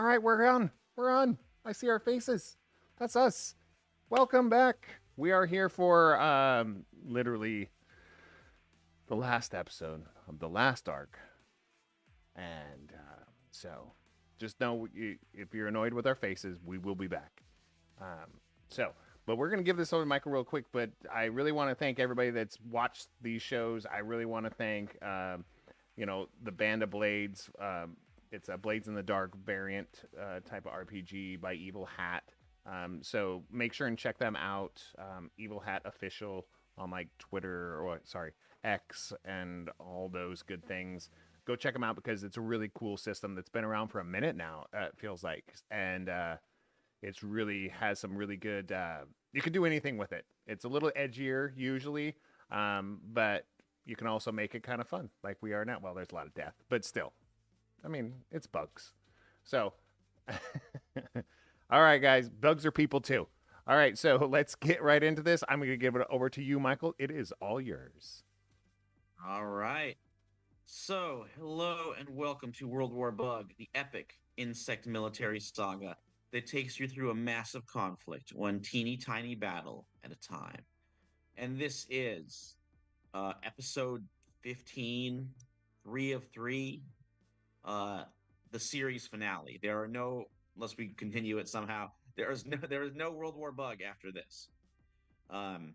right, we're on. We're on. I see our faces. That's us. Welcome back. We are here for literally the last episode of the last arc. And so just know if you're annoyed with our faces, we will be back. Um, so, but we're going to give this over to Michael real quick. But I really want to thank everybody that's watched these shows. I really want to thank, the Band of Blades. It's a Blades in the Dark variant type of RPG by Evil Hat. So make sure and check them out. Evil Hat Official on like Twitter or sorry X and all those good things. Go check them out because it's a really cool system that's been around for a minute now. It feels like, and it's really has some really good. You can do anything with it. It's a little edgier usually, but you can also make it kind of fun, like we are now. Well, there's a lot of death, but still, I mean, it's bugs. So, all right, guys, bugs are people too. All right, so let's get right into this. I'm going to give it over to you, Michael. It is all yours. All right. So, hello and welcome to World War Bug, the epic insect military saga that takes you through a massive conflict, one teeny tiny battle at a time. And this is episode 15, 3 of 3, uh, the series finale. There are no, unless we continue it somehow, there is no World War Bug after this. Um,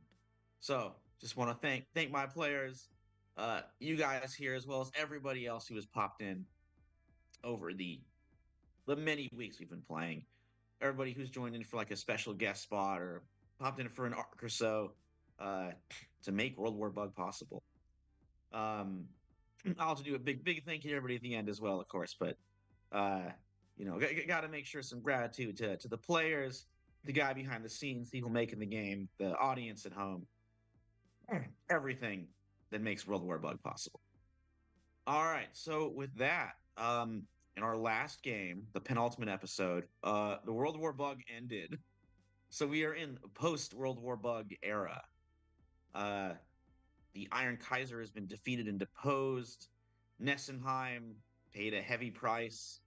so just want to thank my players, you guys here, as well as everybody else who has popped in over the many weeks we've been playing. Everybody who's joined in for like a special guest spot or popped in for an arc or so, uh, to make World War Bug possible. Um, I'll have to do a big thank you to everybody at the end as well, of course. But uh, got to make sure some gratitude to the players, the guy behind the scenes, people making the game, the audience at home, everything that makes World War Bug possible. All right, so with that, in our last game, the penultimate episode, the World War Bug ended. So we are in post World War Bug era. Uh, the Iron Kaiser has been defeated and deposed. Nessenheim paid a heavy price.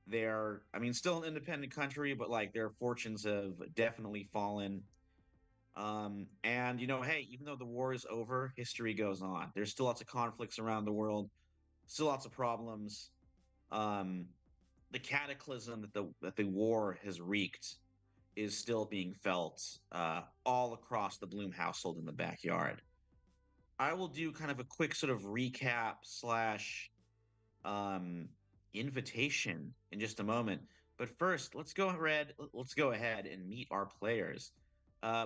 They're, I mean, still an independent country, but like their fortunes have definitely fallen. And hey, even though the war is over, history goes on. There's still lots of conflicts around the world, still lots of problems. Um, the cataclysm that the war has wreaked is still being felt all across the Bloom household in the backyard. I will do kind of a quick sort of recap slash um, invitation in just a moment. But first, let's go ahead and meet our players.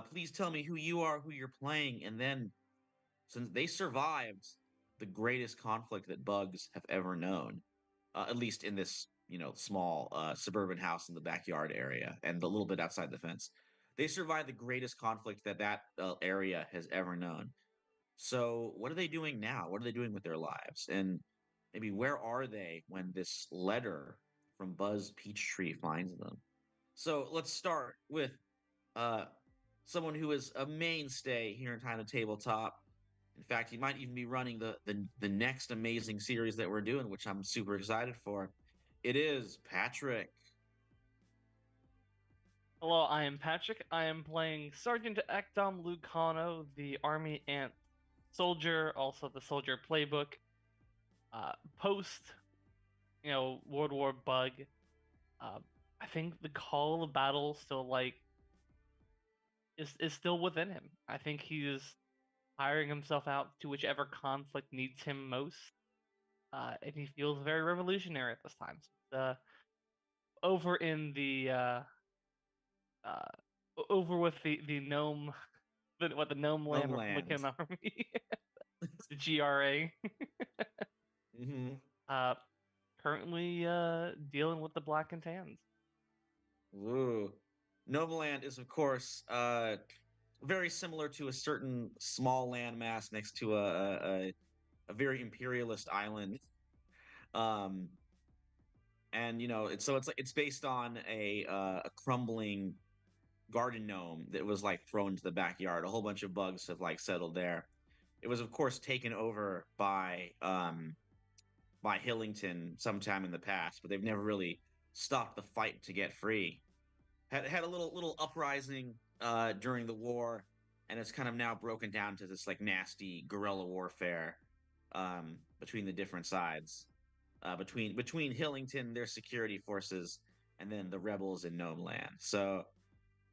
Please tell me who you are, who you're playing, and then since they survived the greatest conflict that bugs have ever known, at least in this small suburban house in the backyard area and a little bit outside the fence. They survived the greatest conflict that area has ever known. So, what are they doing now? What are they doing with their lives? And maybe where are they when this letter from Buzz Peachtree finds them? So, let's start with uh, someone who is a mainstay here in Time to Tabletop. In fact, he might even be running the next amazing series that we're doing, which I'm super excited for. It is Patrick. Hello, I am Patrick. I am playing Sergeant Ekdom Lucano, the Army Ant soldier, also the soldier playbook. Post, World War Bug. Uh, I think the call of battle still is still within him. I think he's hiring himself out to whichever conflict needs him most, and he feels very revolutionary at this time. Over in uh, over with the gnome the Gnome Land Homeland. Republican Army, the GRA. Mm-hmm. uh, Currently dealing with the Black and Tans. Ooh. Novaland is, of course, very similar to a certain small landmass next to a very imperialist island. Um, and it's based on a crumbling garden gnome that was like thrown into the backyard. A whole bunch of bugs have like settled there. It was, of course, taken over by Hillington sometime in the past, but they've never really stopped the fight to get free. Had a little uprising during the war, and it's kind of now broken down to this like nasty guerrilla warfare between the different sides, between Hillington, their security forces, and then the rebels in Gnome Land. So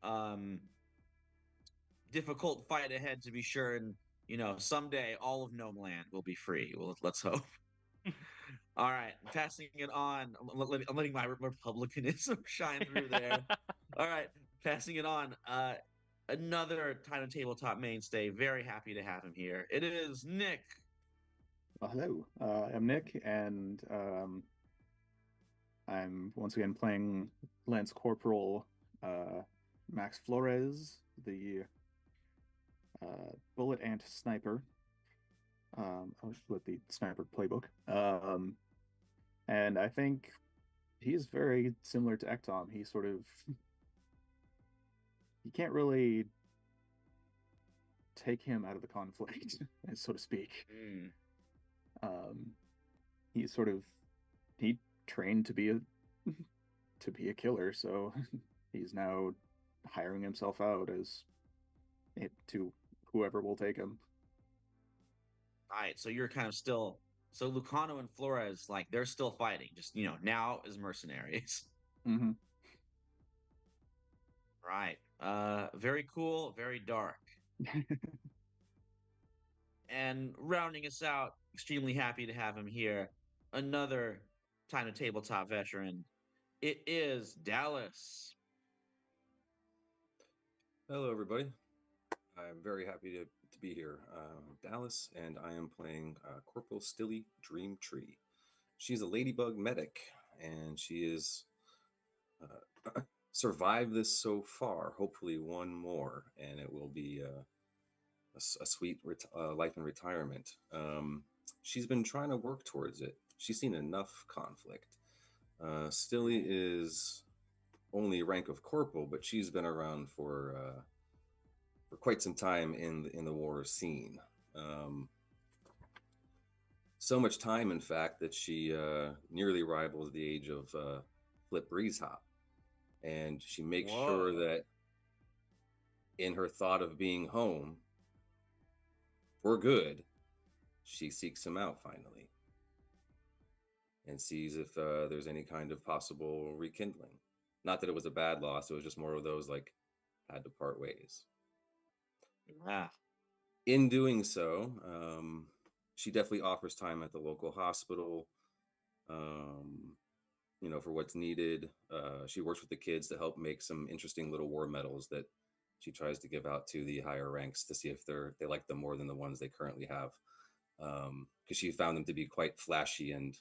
um, difficult fight ahead to be sure, and someday all of Gnome Land will be free. Well, let's hope. All right, passing it on. I'm letting my republicanism shine through there. All right, passing it on. Another Tiny Tabletop mainstay. Very happy to have him here. It is Nick. Hello, I'm Nick, and I'm once again playing Lance Corporal Max Flores, the bullet ant sniper. With the sniper playbook. And I think he's very similar to Ektom. He can't really take him out of the conflict, so to speak. He trained to be a killer, so he's now hiring himself out as it to whoever will take him. All right, so you're kind of still so Lucano and Flores, like they're still fighting, just now as mercenaries. Mm-hmm. Right. Very cool, very dark. And rounding us out, extremely happy to have him here. Another Tiny Tabletop veteran. It is Dallas. Hello, everybody. I'm very happy to be here. Dallas, and I am playing Corporal Stilly Dreamtree. She's a ladybug medic, and she is survived this so far. Hopefully, one more, and it will be a sweet life in retirement. She's been trying to work towards it. She's seen enough conflict. Stilly is only rank of corporal, but she's been around for quite some time in the war scene. So much time, in fact, that she nearly rivals the age of Flip Breezehop. And she makes sure that in her thought of being home for good, she seeks him out finally and sees if there's any kind of possible rekindling. Not that it was a bad loss, it was just more of those like had to part ways. Ah. In doing so, she definitely offers time at the local hospital, for what's needed. She works with the kids to help make some interesting little war medals that she tries to give out to the higher ranks to see if they like them more than the ones they currently have, because she found them to be quite flashy and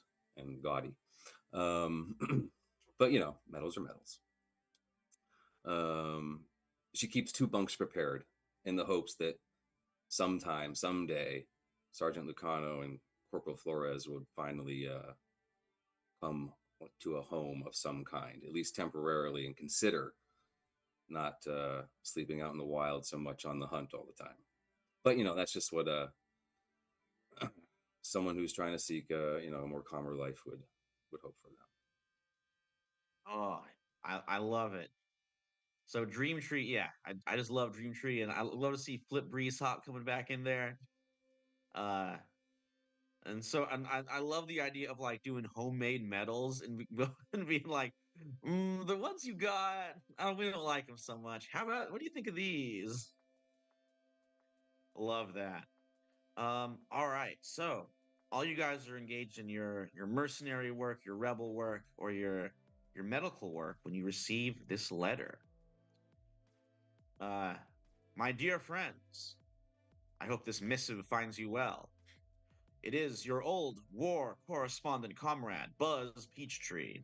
gaudy. But medals are medals. She keeps 2 bunks prepared in the hopes that someday, Sergeant Lucano and Corporal Flores would finally come to a home of some kind, at least temporarily, and consider not sleeping out in the wild so much on the hunt all the time. But that's just what someone who's trying to seek a more calmer life would hope for them. Oh, I love it. So Dreamtree, yeah, I just love Dreamtree, and I love to see Flip Breezehop coming back in there. And so I love the idea of like doing homemade medals and being like, the ones you got, we don't like them so much. What do you think of these? Love that. All right, so all you guys are engaged in your mercenary work, your rebel work, or your medical work when you receive this letter. My dear friends, I hope this missive finds you well. It is your old war correspondent comrade, Buzz Peachtree.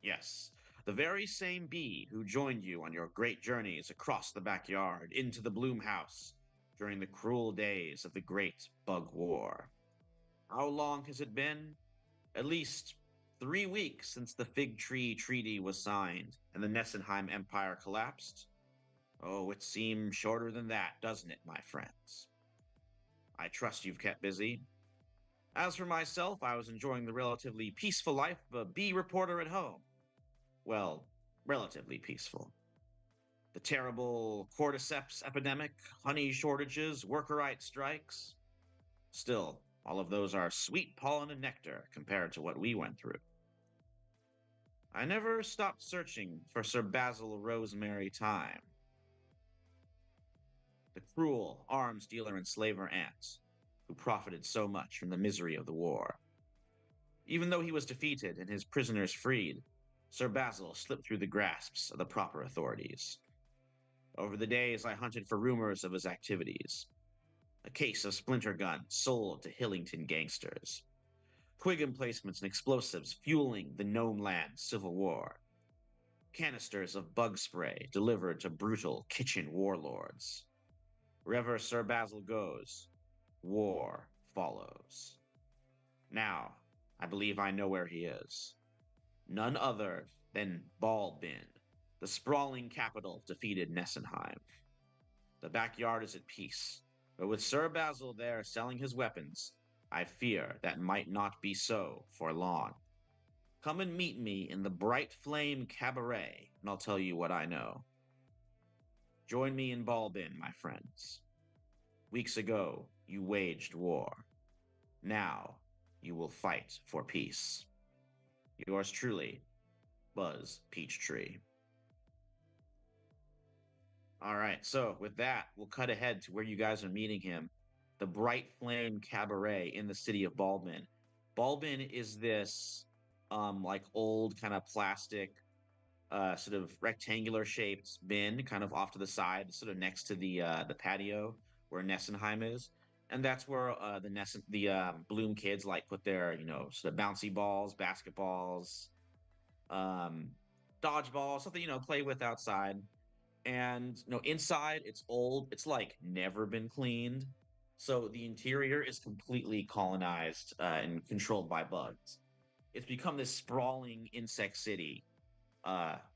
Yes, the very same bee who joined you on your great journeys across the backyard into the Bloom House during the cruel days of the Great Bug War. How long has it been? At least 3 weeks since the Fig Tree Treaty was signed and the Nessenheim Empire collapsed. Oh, it seems shorter than that, doesn't it, my friends? I trust you've kept busy. As for myself, I was enjoying the relatively peaceful life of a bee reporter at home. well, relatively peaceful. The terrible cordyceps epidemic, honey shortages, workerite strikes. Still, all of those are sweet pollen and nectar compared to what we went through. I never stopped searching for Sir Basil Rosemary Time, the cruel arms dealer and slaver ant who profited so much from the misery of the war. Even though he was defeated and his prisoners freed, Sir Basil slipped through the grasps of the proper authorities. Over the days, I hunted for rumors of his activities. A case of splinter guns sold to Hillington gangsters. Twig emplacements and explosives fueling the Gnome Land Civil War. Canisters of bug spray delivered to brutal kitchen warlords. Wherever Sir Basil goes, war follows. Now, I believe I know where he is. None other than Balbin, the sprawling capital defeated Nessenheim. The backyard is at peace, but with Sir Basil there selling his weapons, I fear that might not be so for long. Come and meet me in the Bright Flame Cabaret, and I'll tell you what I know. Join me in Balbin, my friends. Weeks ago, you waged war. Now, you will fight for peace. Yours truly, Buzz Peachtree. All right, so with that, we'll cut ahead to where you guys are meeting him. The Bright Flame Cabaret in the city of Balbin. Balbin is this like old kind of plastic sort of rectangular shaped bin kind of off to the side, sort of next to the patio where Nessenheim is. And that's where the Bloom kids like put their, sort of bouncy balls, basketballs, dodgeball, something, play with outside. And, inside it's old. It's like never been cleaned. So the interior is completely colonized and controlled by bugs. It's become this sprawling insect city,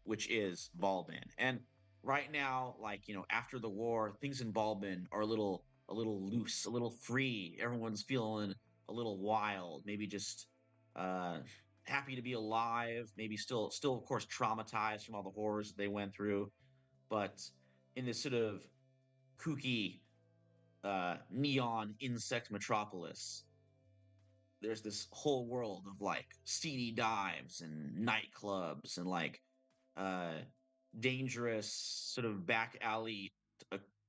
which is Balbin. And right now, like, after the war, things in Balbin are a little loose, a little free. Everyone's feeling a little wild, maybe just happy to be alive, maybe still of course traumatized from all the horrors that they went through. But in this sort of kooky neon insect metropolis, there's this whole world of like seedy dives and nightclubs and like dangerous sort of back alley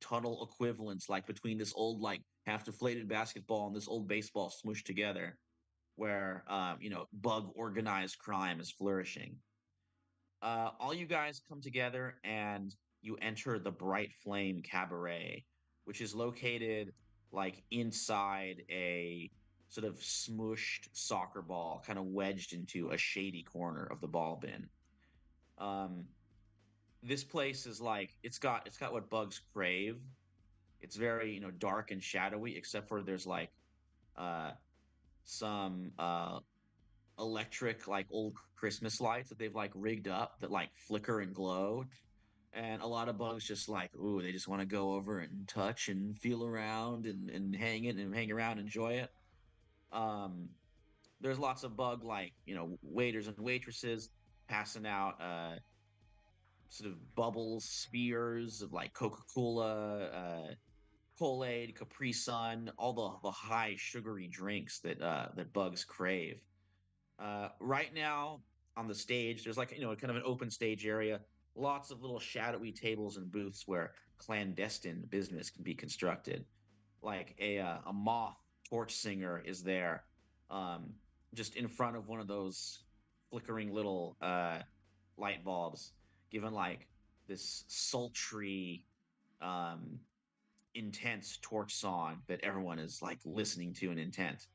tunnel equivalents, like between this old like half deflated basketball and this old baseball smushed together, where bug organized crime is flourishing. All you guys come together and you enter the Bright Flame Cabaret, which is located like inside a sort of smooshed soccer ball, kind of wedged into a shady corner of the ball bin. This place is like it's got what bugs crave. It's very dark and shadowy, except for there's like some electric like old Christmas lights that they've like rigged up that like flicker and glow. And a lot of bugs just like, ooh, they just want to go over and touch and feel around and hang around, enjoy it. There's lots of bug like, waiters and waitresses passing out sort of bubbles, spears of like Coca-Cola, Kool-Aid, Capri Sun, all the high sugary drinks that bugs crave. Right now on the stage, there's like, kind of an open stage area, lots of little shadowy tables and booths where clandestine business can be constructed. Like a moth torch singer is there, just in front of one of those flickering little light bulbs, given like this sultry, intense torch song that everyone is like listening to and intent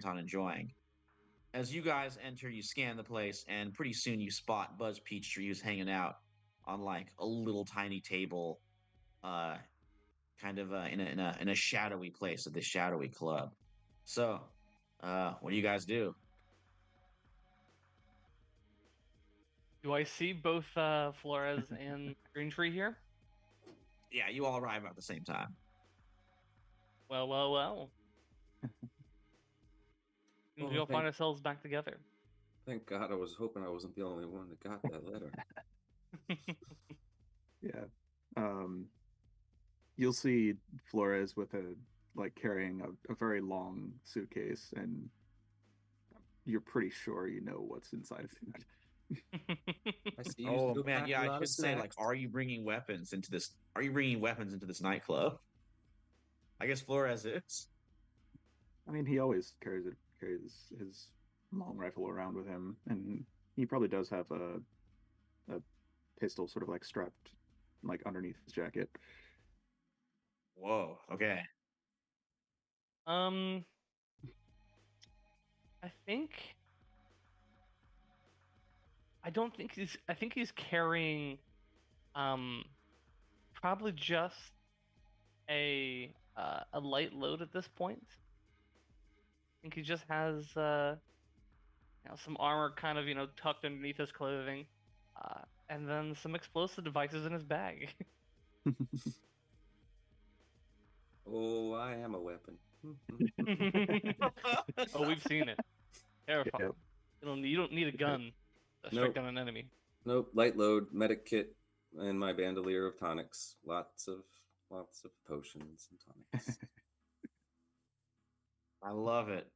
on enjoying. As you guys enter, you scan the place, and pretty soon you spot Buzz Peachtree, who's hanging out on like a little tiny table, kind of in a shadowy place at this shadowy club. So, what do you guys do? Do I see both Flores and Greentree here? Yeah, you all arrive at the same time. Well. Well, We'll find ourselves back together. Thank God, I was hoping I wasn't the only one that got that letter. Yeah. You'll see Flores with carrying a very long suitcase, and you're pretty sure you know what's inside of it. I see you Oh still man, packing yeah, a I lot of should say, like, snacks. are you bringing weapons into this? Are you bringing weapons into this nightclub? I guess Flores is. I mean, he always carries his long rifle around with him, and he probably does have a pistol sort of like strapped like underneath his jacket. Whoa. Okay. Um, I think I don't think he's. I think he's carrying, um, probably just a light load at this point. I think he just has some armor kind of tucked underneath his clothing, and then some explosive devices in his bag. Oh, I am a weapon. Oh, we've seen it. Terrifying. Yep. You don't need a gun to strike Nope. down an enemy. Nope. Light load, medic kit, and my bandolier of tonics. Lots of potions and tonics. I love it.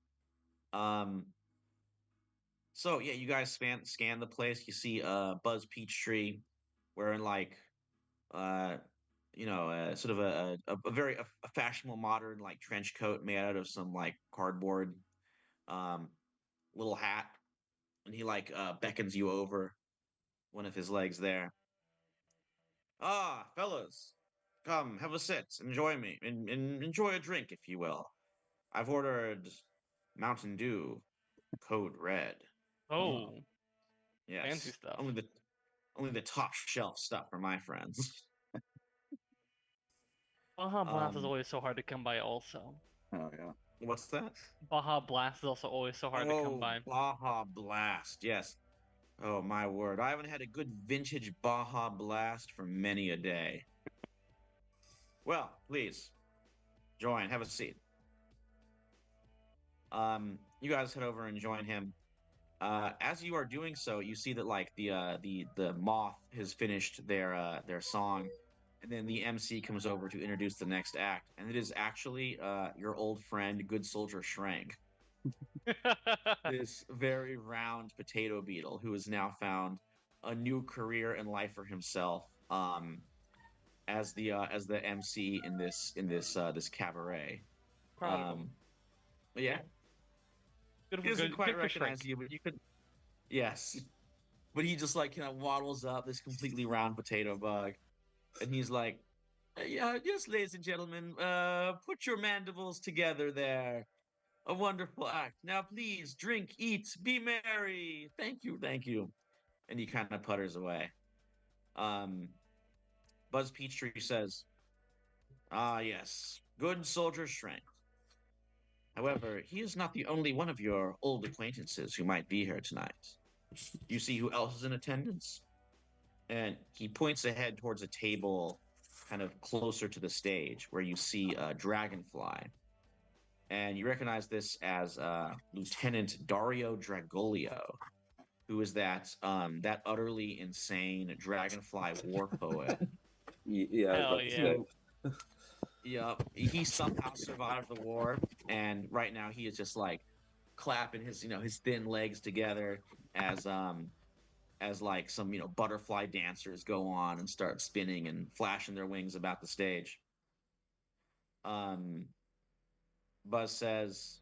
So yeah, you guys scan the place. You see Buzz Peachtree wearing like sort of a very a fashionable modern like trench coat made out of some like cardboard um little hat, and he like beckons you over one of his legs there. Ah, fellas, come have a sit, enjoy me, and enjoy a drink if you will. I've ordered Mountain Dew, Code Red. Oh, Yes, fancy stuff. only the top shelf stuff for my friends. Baja Blast is Um, always so hard to come by. Also, Oh yeah. what's that? Baja Blast is also always so hard to come by. Baja Blast. Yes. Oh my word! I haven't had a good vintage Baja Blast for many a day. Well, please join. Have a seat. You guys head over and join him. As you are doing so, you see that like the moth has finished their song, and then the MC comes over to introduce the next act, and it is actually your old friend, Good Soldier Shrank, this very round potato beetle who has now found a new career and life for himself, as the MC in this cabaret. Proud of him. But yeah, Good he for doesn't quite good for Shrink. recognize you, but you could. Yes, but he just like waddles up this completely round potato bug, and he's like, "Yeah, yes, ladies and gentlemen, put your mandibles together there. A wonderful act. Now, please drink, eat, be merry. Thank you, thank you." And he kind of putters away. Um, Buzz Peachtree says, "Ah, yes, Good Soldier Shrank. However, he is not the only one of your old acquaintances who might be here tonight. You see who else is in attendance?" And he points ahead towards a table kind of closer to the stage where you see Dragonfly. And you recognize this as Lieutenant Dario Dragolio, who is that utterly insane Dragonfly war poet. Yeah, I was Hell about to yeah. say. Yep, he somehow survived the war, and right now he is just like clapping his thin legs together as like some butterfly dancers go on and start spinning and flashing their wings about the stage. Um, Buzz says,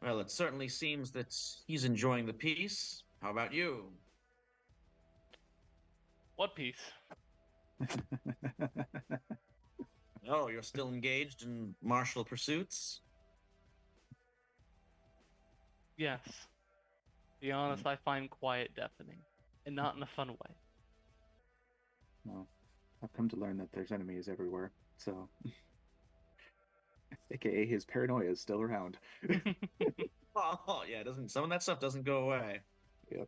"Well, it certainly seems that he's enjoying the piece. How about you?" What piece? Oh, you're still engaged in martial pursuits? Yes. To be honest, I find quiet deafening, and not in a fun way. Well, I've come to learn that there's enemies everywhere, so AKA his paranoia is still around. Oh, yeah, some of that stuff doesn't go away. Yep.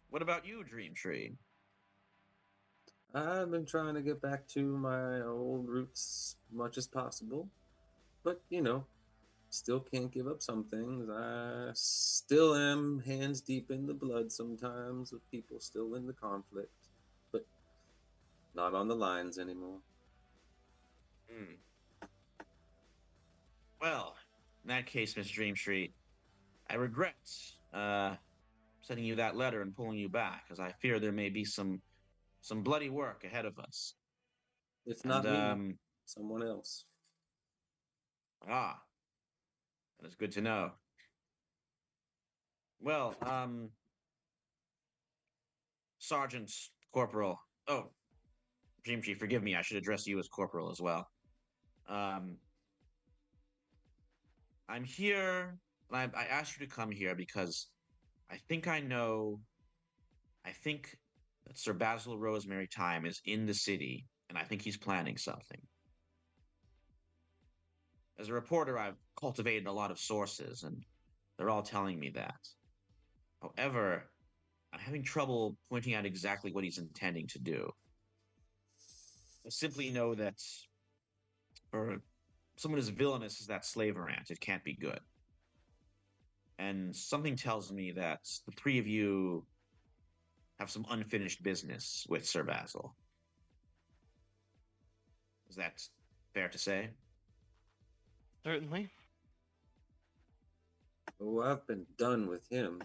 What about you, Dream Tree? I've been trying to get back to my old roots as much as possible, but still can't give up some things. I still am hands deep in the blood sometimes with people still in the conflict, but not on the lines anymore. Hmm. Well, in that case, Miss Dreamstreet, I regret sending you that letter and pulling you back, as I fear there may be some bloody work ahead of us. If And not me, someone else. that is good to know. Well, Sergeant, Corporal. Oh, Dream Chief, forgive me. I should address you as Corporal as well. I'm here, and I asked you to come here because I think I know. I think that Sir Basil Rosemary Time is in the city, and I think he's planning something. As a reporter, I've cultivated a lot of sources, and they're all telling me that. However, I'm having trouble pointing out exactly what he's intending to do. I simply know that for someone as villainous as that slaver ant, it can't be good. And something tells me that the three of you have some unfinished business with Sir Basil. Is that fair to say? Certainly. Oh, I've been done with him,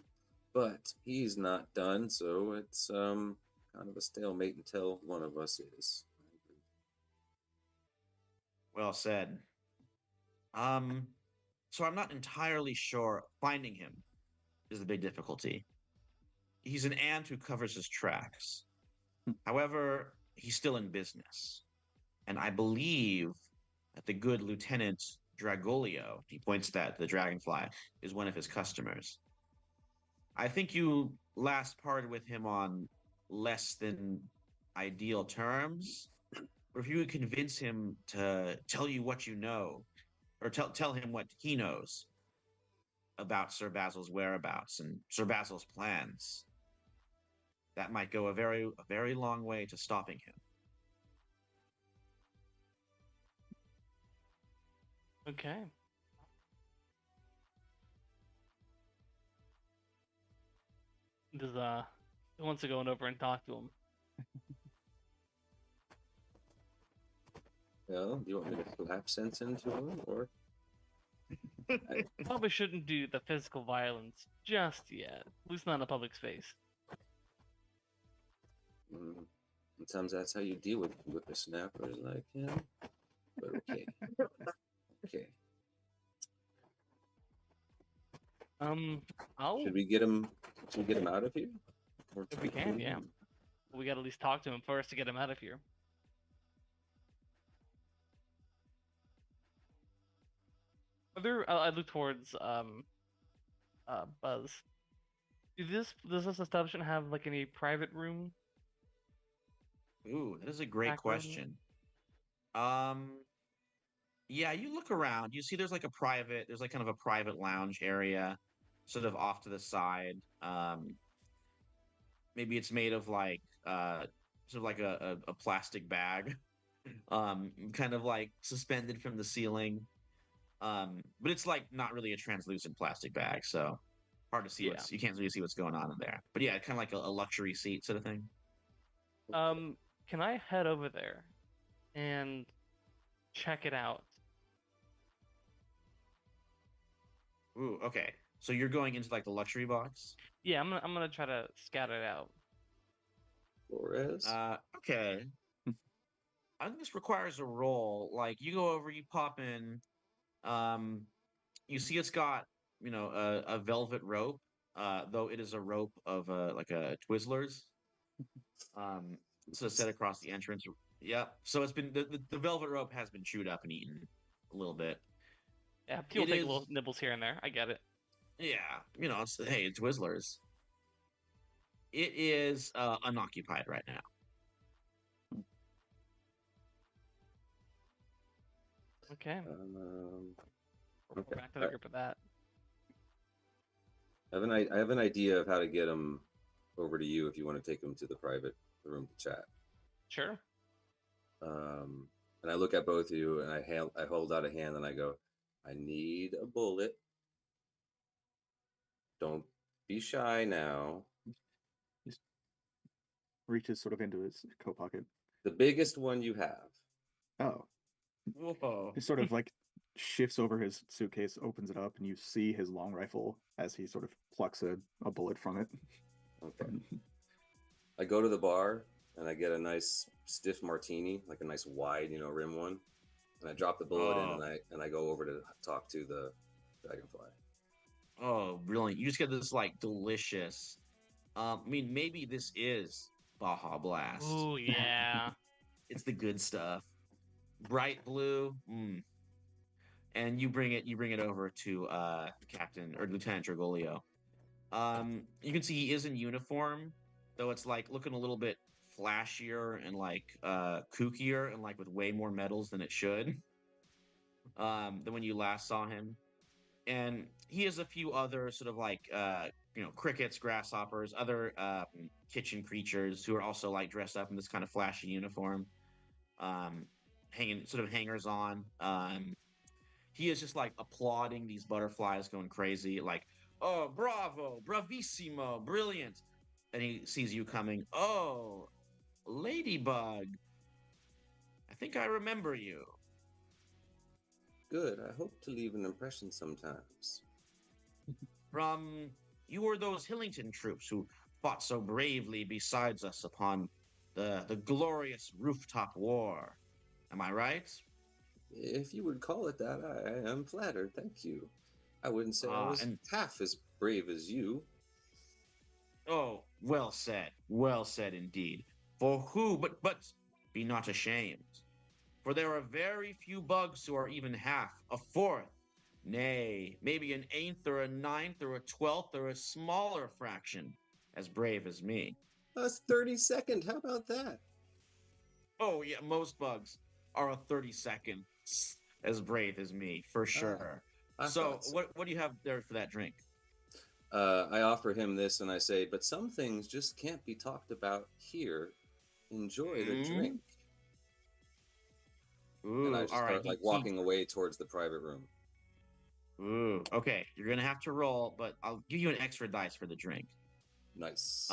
but he's not done, so it's kind of a stalemate until one of us is. Well said. So I'm not entirely sure. Finding him is the big difficulty. He's an ant who covers his tracks. However, he's still in business. And I believe that the good Lieutenant Dragolio, he points that the dragonfly, is one of his customers. I think you last parted with him on less than ideal terms. Or if you would convince him to tell you what you know, or tell him what he knows about Sir Basil's whereabouts and Sir Basil's plans, that might go a very long way to stopping him. Okay. Does who wants to go over and talk to him? Well, do you want me to slap sense into him, or? Probably shouldn't do the physical violence just yet. At least not in a public space. Sometimes that's how you deal with whippersnappers like him. But okay. Okay. Should we get him? Should we get him out of here? Or If we can, yeah. We gotta at least talk to him first to get him out of here. Are there? I look towards Buzz. Does this establishment have like any private room? Ooh, that is a great Back room? question. Yeah, you look around, you see there's like kind of a private lounge area, sort of off to the side. Maybe it's made of like sort of like a plastic bag, kind of like suspended from the ceiling. But it's like not really a translucent plastic bag, so hard to see Yeah. you can't really see what's going on in there. But yeah, kind of like a luxury seat sort of thing. Can I head over there and check it out? Ooh, okay. So you're going into like the luxury box? Yeah, I'm gonna try to scout it out. Flores? Okay. I think this requires a roll. Like you go over, you pop in, you see it's got, a velvet rope, though it is a rope of like a Twizzlers. So set across the entrance. Yep. So it's been the velvet rope has been chewed up and eaten a little bit. Yeah, people It take is- little nibbles here and there. I get it. Yeah, it's Twizzlers. It is unoccupied right now. Okay. We're Okay. back to the group of that. I have an idea of how to get him over to you if you want to take him to the private room to chat. Sure. And I look at both of you and I hold out a hand and I go, I need a bullet. Don't be shy now. Just reaches sort of into his coat pocket. The biggest one you have. Oh, Whoa. he sort of like shifts over his suitcase, opens it up, and you see his long rifle as he sort of plucks a bullet from it. Okay. I go to the bar and I get a nice stiff martini, like a nice wide, rim one. And I drop the bullet in and I go over to talk to the dragonfly. Oh, brilliant. You just get this like delicious. I mean, maybe this is Baja Blast. Ooh, yeah. It's the good stuff. Bright blue. And you bring it over to Captain or Lieutenant Dragolio. You can see he is in uniform, though it's like looking a little bit flashier and like kookier and like with way more medals than it should. Than when you last saw him. And he has a few other sort of like crickets, grasshoppers, other kitchen creatures who are also like dressed up in this kind of flashy uniform, hangers on. He is just like applauding these butterflies, going crazy, like, "Oh, bravo, bravissimo, brilliant!" And he sees you coming. "Oh, Ladybug, I think I remember you." Good. I hope to leave an impression sometimes. You were those Hillington troops who fought so bravely beside us upon the glorious rooftop war. Am I right? If you would call it that, I am flattered. Thank you. I wouldn't say I was and- half as brave as you. Oh, well said indeed. For who, but be not ashamed. For there are very few bugs who are even half, a fourth, nay, maybe an eighth or a ninth or a 12th or a smaller fraction as brave as me. Us 32nd. How about that? Oh yeah, most bugs are a 32nd as brave as me, for sure. I So thought so. what do you have there for that drink? I offer him this and I say, but some things just can't be talked about here. Enjoy the drink. Ooh, And I just all right. start like walking away towards the private room. Ooh, okay. You're gonna have to roll, but I'll give you an extra dice for the drink. Nice.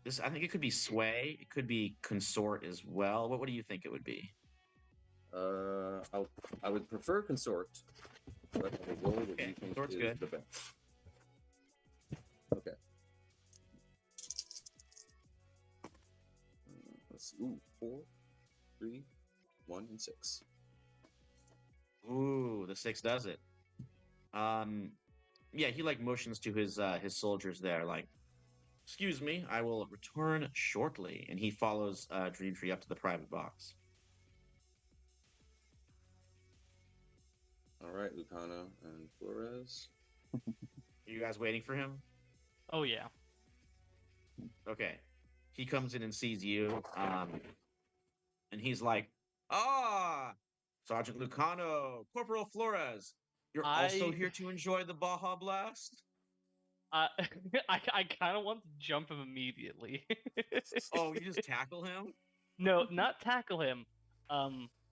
This I think it could be sway. It could be consort as well. What do you think it would be? I would prefer consort, but I will roll what Okay, you think consort's is good. the best. Okay. Let's see. Ooh, 4, 3, 1, and 6. Ooh, the 6 does it. Yeah, he like motions to his soldiers there, like, "Excuse me, I will return shortly." And he follows Dream Tree up to the private box. All right, Lucano and Flores. Are you guys waiting for him? Oh, yeah. Okay. He comes in and sees you, and he's like, "Ah, Sergeant Lucano, Corporal Flores, you're also I- here to enjoy the Baja Blast?" I kind of want to jump him immediately. Oh, you just tackle him? No, not tackle him.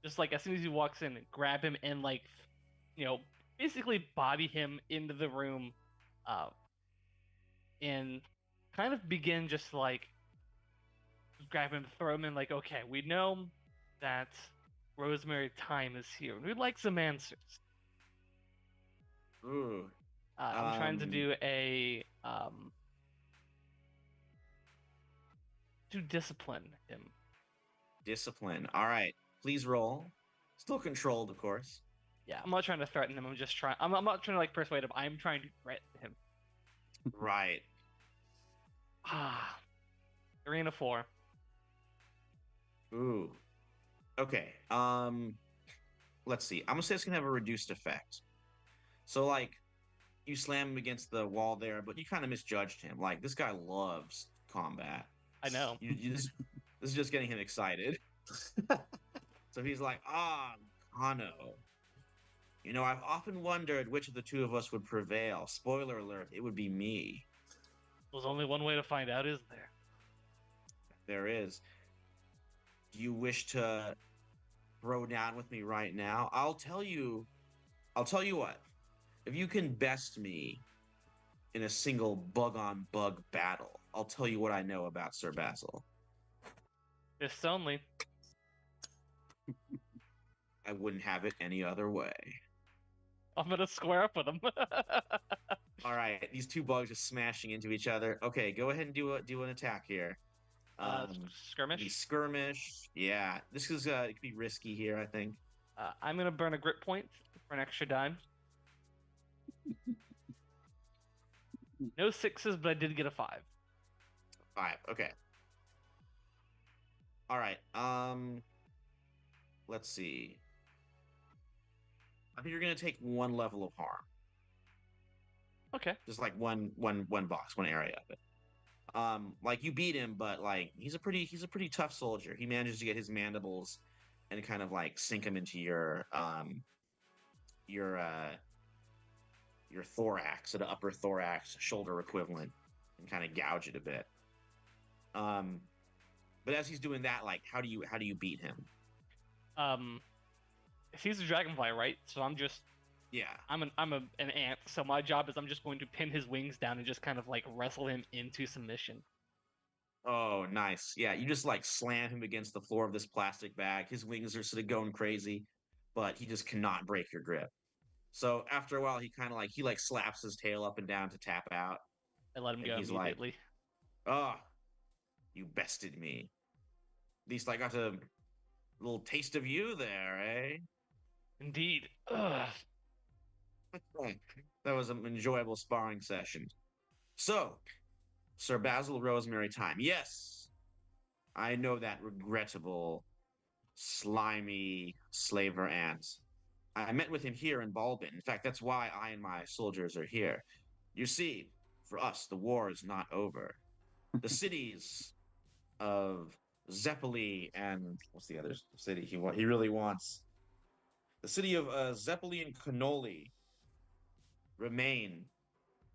Just like as soon as he walks in, grab him and like, basically body him into the room, and kind of begin just like grab him, throw him in. Like, okay, we know that Rosemary Time is here. We'd like some answers. Ooh. I'm trying to do a to discipline him. Discipline. All right. Please roll. Still controlled, of course. Yeah, I'm not trying to threaten him. I'm just trying. I'm not trying to like persuade him. I'm trying to threaten him. Right. Arena 4. Ooh. Okay. Let's see. I'm gonna say it's gonna have a reduced effect. So like, you slam him against the wall there, but you kind of misjudged him. Like, this guy loves combat. I know. This is just getting him excited. So he's like, Kano. I've often wondered which of the two of us would prevail. Spoiler alert, it would be me. There's only one way to find out, is there? There is. Do you wish to throw down with me right now? I'll tell you I'll tell you what. If you can best me in a single bug-on-bug battle, I'll tell you what I know about Sir Basil. Fists only. I wouldn't have it any other way. I'm gonna square up with him. All right, these two bugs are smashing into each other. Okay, go ahead and do an attack here. Skirmish. The skirmish. Yeah, this is it could be risky here. I think. I'm gonna burn a grit point for an extra dime. No sixes, but I did get a 5. 5. Okay. All right. Let's see. I think you're gonna take 1 level of harm. Okay. Just like one box, one area of it. Like you beat him, but like he's a pretty tough soldier. He manages to get his mandibles and kind of like sink him into your thorax, the upper thorax, shoulder equivalent, and kind of gouge it a bit. But as he's doing that, like how do you beat him? He's a dragonfly, right? So I'm an ant, so my job is I'm just going to pin his wings down and just kind of like wrestle him into submission. Oh, nice. Yeah, you just like slam him against the floor of this plastic bag. His wings are sort of going crazy, but he just cannot break your grip. So after a while, he kind of like slaps his tail up and down to tap out. I let him go He's immediately. Like, oh, you bested me. At least I got a little taste of you there, eh? Indeed. Ugh. That was an enjoyable sparring session. So, Sir Basil Rosemary time. Yes, I know that regrettable, slimy slaver ant. I met with him here in Balbin. In fact, that's why I and my soldiers are here. You see, for us, the war is not over. The cities of Zeppeli and what's the other city he really wants? The city of Zeppeli and Cannoli remain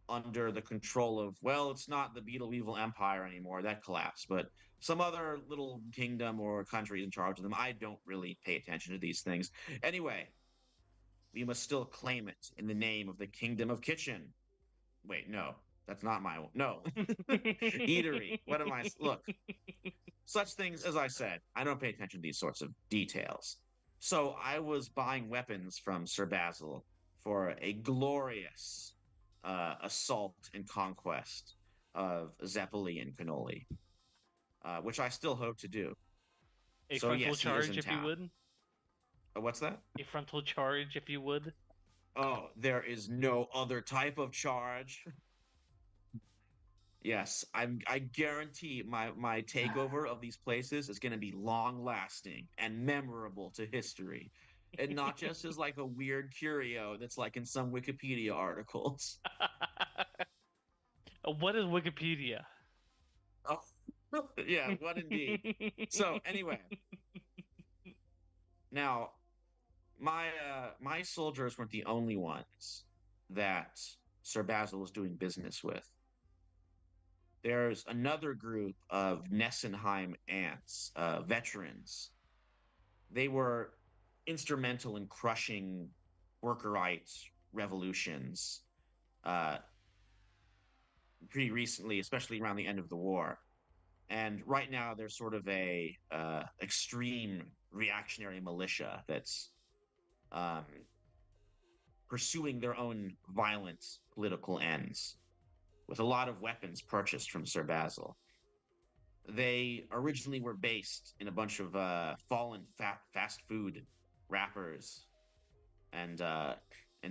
under the control of, well, it's not the Beetle Weevil Empire anymore. That collapsed, but some other little kingdom or country in charge of them. I don't really pay attention to these things. Anyway, we must still claim it in the name of the Kingdom of Kitchen. Wait, no, that's not my one. No. Eatery. What am I? Look, such things, as I said, I don't pay attention to these sorts of details. So I was buying weapons from Sir Basil for a glorious assault and conquest of Zeppeli and Cannoli, which I still hope to do. A So, frontal yes, he is charge, in if you town. would. What's that? A frontal charge, if you would. Oh, there is no other type of charge. Yes, I guarantee my takeover of these places is going to be long lasting and memorable to history, and not just as like a weird curio that's like in some Wikipedia articles. What is Wikipedia? Oh, yeah, what indeed. So anyway, now my soldiers weren't the only ones that Sir Basil was doing business with. There's another group of Nessenheim ants, veterans. They were instrumental in crushing workerite revolutions pretty recently, especially around the end of the war. And right now, they're sort of a extreme reactionary militia that's pursuing their own violent political ends, with a lot of weapons purchased from Sir Basil. They originally were based in a bunch of fallen fast food wrappers and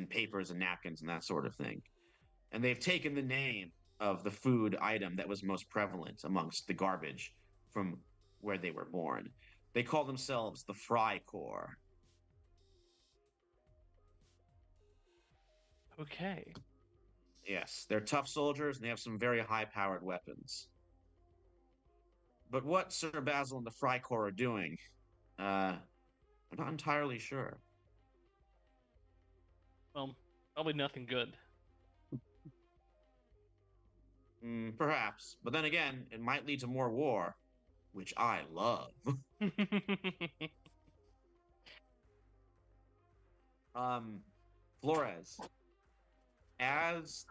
papers and napkins and that sort of thing. And they've taken the name of the food item that was most prevalent amongst the garbage from where they were born. They call themselves the Fry Corps. Okay. Yes, they're tough soldiers and they have some very high-powered weapons. But what Sir Basil and the Fry Corps are doing, I'm not entirely sure. Well, probably nothing good. Perhaps, but then again, it might lead to more war, which I love. Flores, as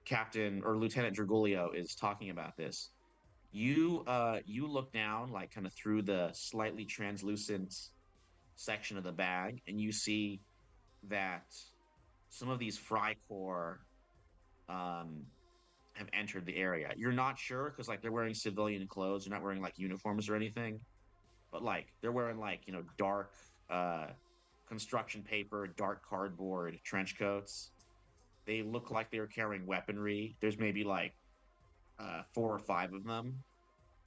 Captain or Lieutenant Dragulio is talking about this, you look down like kind of through the slightly translucent section of the bag, and you see that some of these Frycorps have entered the area. You're not sure because like they're wearing civilian clothes, they're not wearing like uniforms or anything, but like they're wearing like dark construction paper, dark cardboard trench coats. They look like they're carrying weaponry. There's maybe like 4 or 5 of them,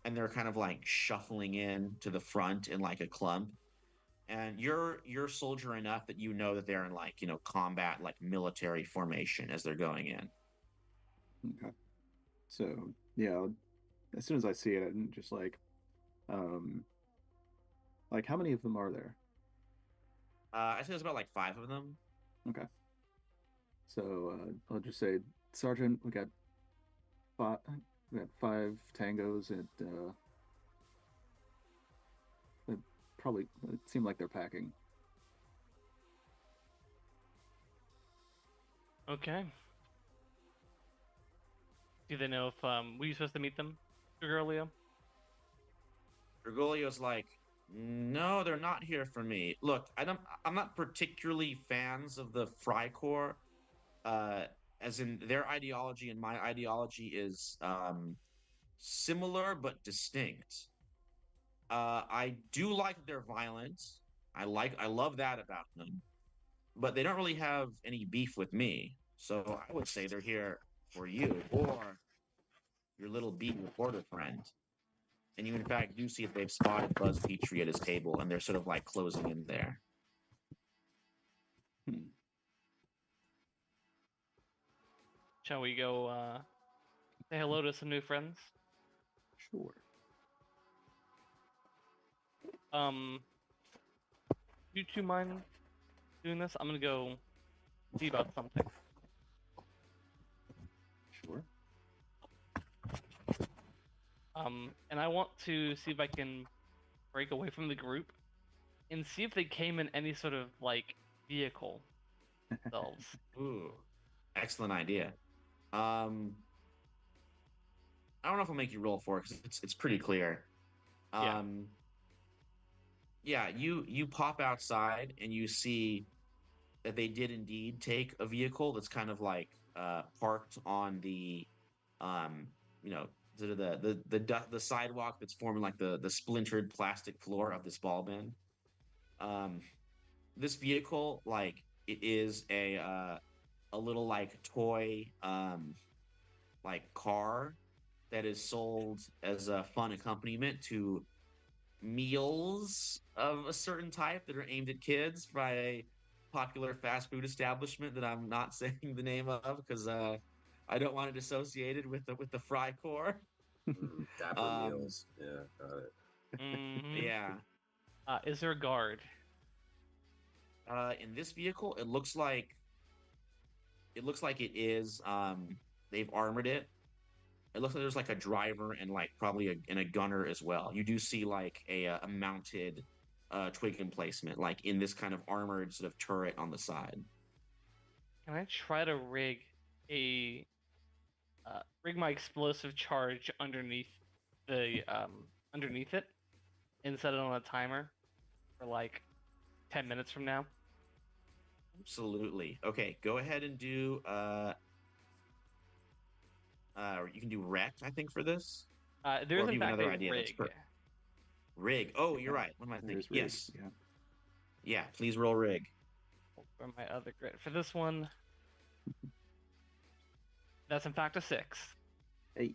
and they're kind of like shuffling in to the front in like a clump. And you're soldier enough that you know that they're in like combat, like military formation as they're going in. Okay. So yeah, as soon as I see it, I'm just um, like how many of them are there? I think there's about like 5 of them. Okay. So I'll just say, Sergeant, we got 5 tangos, and it seemed like they're packing. Okay. Do they know if were you supposed to meet them, Dragulio? Bergoglio's like, no, they're not here for me. Look, I'm not particularly fans of the Frycorps, as in their ideology and my ideology is similar but distinct. I do like that they're violent. I love that about them, but they don't really have any beef with me. So I would say they're here for you or your little beat reporter friend. And you, in fact, do see if they've spotted Buzz Petrie at his table, and they're sort of like closing in there. Shall we go say hello to some new friends? Sure. You two mind doing this? I'm gonna go see about something. Sure. And I want to see if I can break away from the group and see if they came in any sort of like vehicle themselves. Ooh, excellent idea. I don't know if I'll make you roll for it because it's pretty clear. Yeah. Yeah, you pop outside and you see that they did indeed take a vehicle that's kind of like parked on the sort of the sidewalk that's forming like the splintered plastic floor of this ball bin. This vehicle, like it is a little like toy like car that is sold as a fun accompaniment to meals of a certain type that are aimed at kids by a popular fast food establishment that I'm not saying the name of because I don't want it associated with the Frycorps. Dapper meals. Yeah, got it. Mhm. Yeah. Is there a guard? In this vehicle, it looks like it is. They've armored it. It looks like there's like a driver and like probably a gunner as well. You do see like a mounted twig emplacement, like in this kind of armored sort of turret on the side. Can I try to rig my explosive charge underneath underneath it and set it on a timer for like 10 minutes from now? Absolutely. Okay, go ahead and do you can do wrecked, I think, for this. There's Or in you have fact another a idea, that's rig. Rig. Oh, you're right. What am I thinking? There's rig, Yes. Yeah. Yeah, please roll rig. For my other grid. For this one, that's in fact a 6. Hey.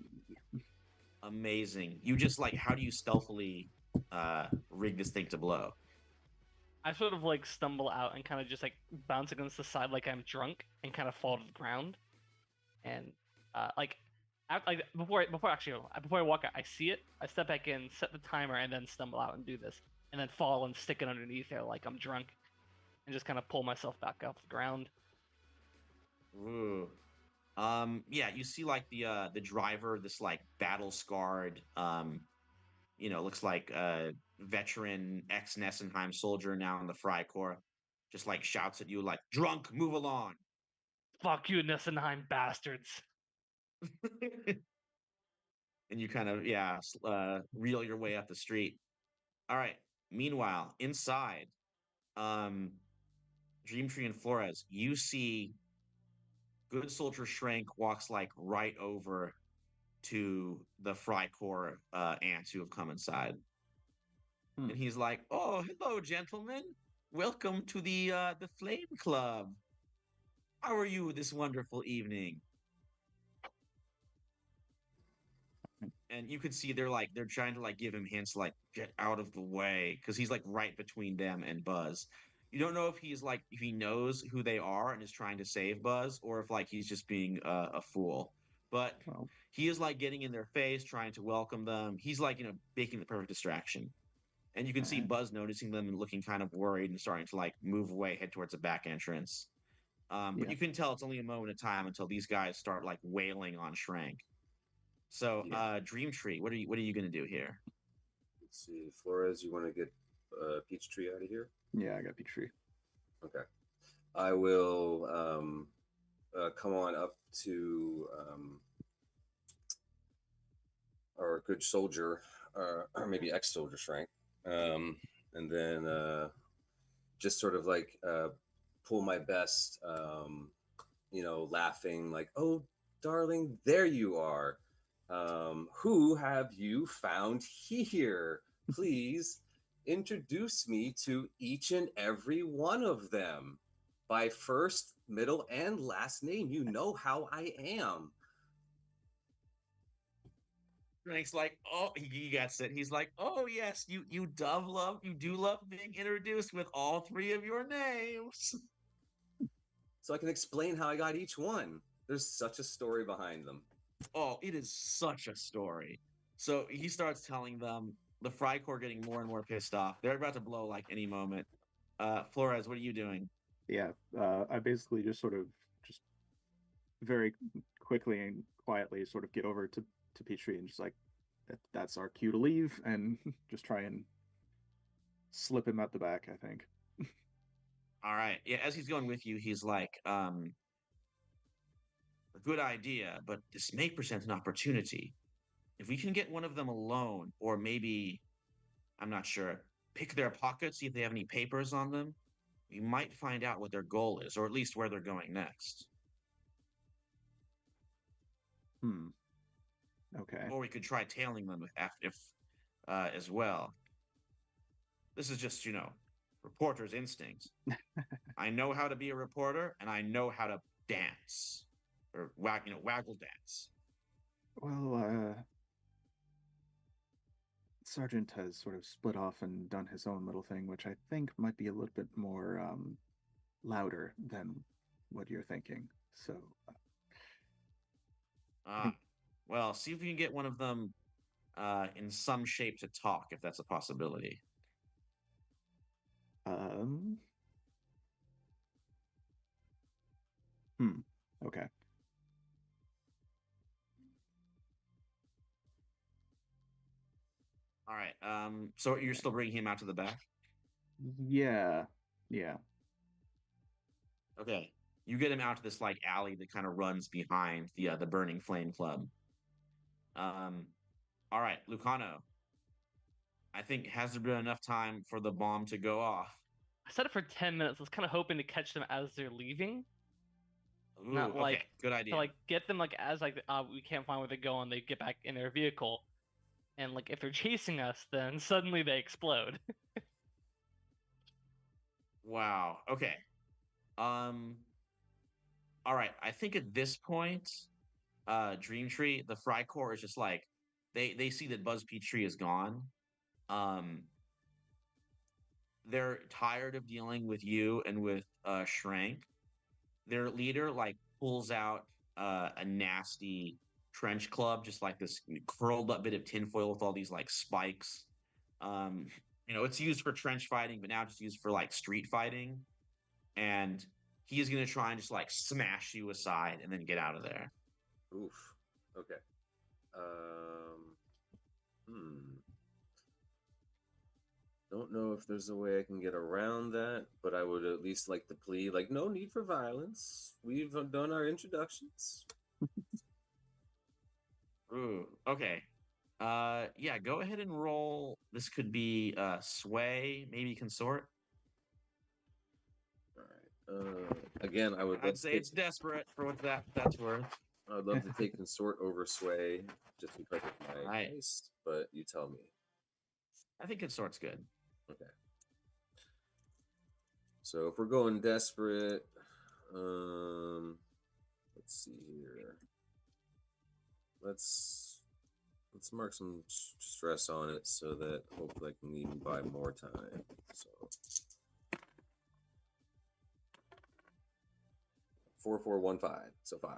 Amazing. You just like how do you stealthily rig this thing to blow? I sort of like stumble out and kind of just like bounce against the side like I'm drunk and kind of fall to the ground. And before I walk out, I see it. I step back in, set the timer, and then stumble out and do this, and then fall and stick it underneath there like I'm drunk, and just kind of pull myself back off the ground. Ooh. Yeah, you see like the driver, this like battle scarred, looks like a veteran ex-Nessenheim soldier now in the Frycorps. just like shouts at you like, "Drunk, move along." Fuck you, Nissenheim bastards. And you kind of reel your way up the street. All right. Meanwhile, inside, Dreamtree and Flores, you see Good Soldier Shrank walks like right over to the Frycore ants who have come inside. And he's like, "Oh, hello, gentlemen. Welcome to the Flame Club. How are you this wonderful evening?" And you can see they're trying to like give him hints like, "Get out of the way," because he's like right between them and Buzz. You don't know if if he knows who they are and is trying to save Buzz, or if like he's just being a fool. But he is like getting in their face, trying to welcome them. He's like making the perfect distraction. And you can see Buzz noticing them and looking kind of worried and starting to like move away, head towards the back entrance. But you can tell it's only a moment of time until these guys start like wailing on Shrank. So, Dreamtree, what are you going to do here? Let's see, Flores, you want to get Peachtree out of here? Yeah, I got Peachtree. Okay. I will come on up to our good soldier, or maybe ex-soldier Shrank, and then just sort of like pull my best, laughing like, "Oh, darling, there you are. Who have you found here? Please introduce me to each and every one of them by first, middle, and last name. You know how I am." Frank's like, "Oh," he gets it. He's like, "Oh yes, you do love being introduced with all three of your names." So I can explain how I got each one. There's such a story behind them. Oh, it is such a story. So he starts telling them, the Frycore getting more and more pissed off. They're about to blow like any moment. Flores, what are you doing? Yeah, I basically just sort of just very quickly and quietly sort of get over to Peachtree and just like, that's our cue to leave, and just try and slip him out the back, I think. All right. Yeah, as he's going with you, he's like, "A good idea, but this may present an opportunity. If we can get one of them alone, or maybe, I'm not sure, pick their pockets, see if they have any papers on them, we might find out what their goal is, or at least where they're going next." Okay. Or we could try tailing them if as well. This is just, reporter's instinct. I know how to be a reporter, and I know how to dance, or waggle dance. Well, Sergeant has sort of split off and done his own little thing, which I think might be a little bit more louder than what you're thinking. So, well, see if you can get one of them in some shape to talk, if that's a possibility. Okay. All right. So you're still bringing him out to the back? Yeah. Okay. You get him out to this like alley that kind of runs behind the Burning Flame Club. All right, Lucano. I think, has there been enough time for the bomb to go off? I set it for 10 minutes. I was kind of hoping to catch them as they're leaving. Ooh, Not like okay, good idea. to like get them like as like we can't find where they're going. They get back in their vehicle, and like if they're chasing us, then suddenly they explode. Wow. Okay. All right. I think at this point, Dreamtree, the Frycore is just like they see that Buzz Peachtree is gone. They're tired of dealing with you and with Shrank. Their leader like pulls out a nasty trench club, just like this curled up bit of tinfoil with all these like spikes. It's used for trench fighting, but now just used for like street fighting. And he is going to try and just like smash you aside and then get out of there. Oof. Okay. don't know if there's a way I can get around that, but I would at least like to plead, like, no need for violence. We've done our introductions. Ooh, okay. Yeah, go ahead and roll. This could be sway, maybe consort. All right. Again, I would love I'd to say take, it's desperate for what that's worth. I would love to take consort over sway just because of my Right. taste, but you tell me. I think consort's good. Okay. So if we're going desperate, let's see here. Let's mark some stress on it so that hopefully I can even buy more time. So 4415. So 5.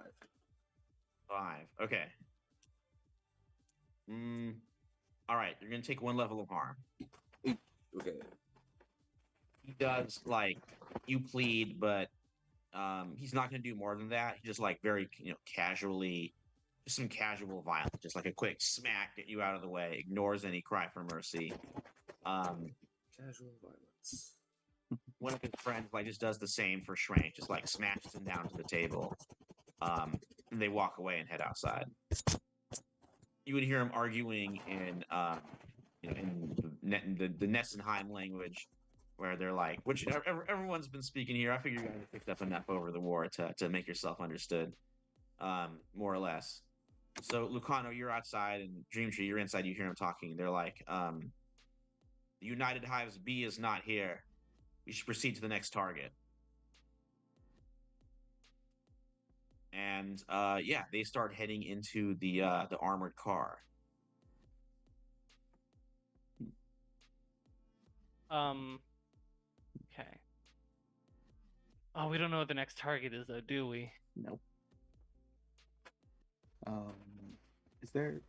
5. Okay. All right, you're gonna take 1 level of harm. Okay. He does like you plead, but he's not gonna do more than that. He just like very casually, just some casual violence, just like a quick smack, get you out of the way, ignores any cry for mercy. Casual violence. One of his friends like just does the same for Shrank, just like smashes him down to the table. And they walk away and head outside. You would hear him arguing in the Nessenheim language, where they're like, which everyone's been speaking here. I figure you guys have picked up enough over the war to make yourself understood, more or less. So Lucano, you're outside, and Dreamtree, you're inside. You hear him talking. They're like, the United Hives B is not here. We should proceed to the next target. And yeah, they start heading into the armored car. Okay. Oh, we don't know what the next target is, though, do we? Nope. Is there?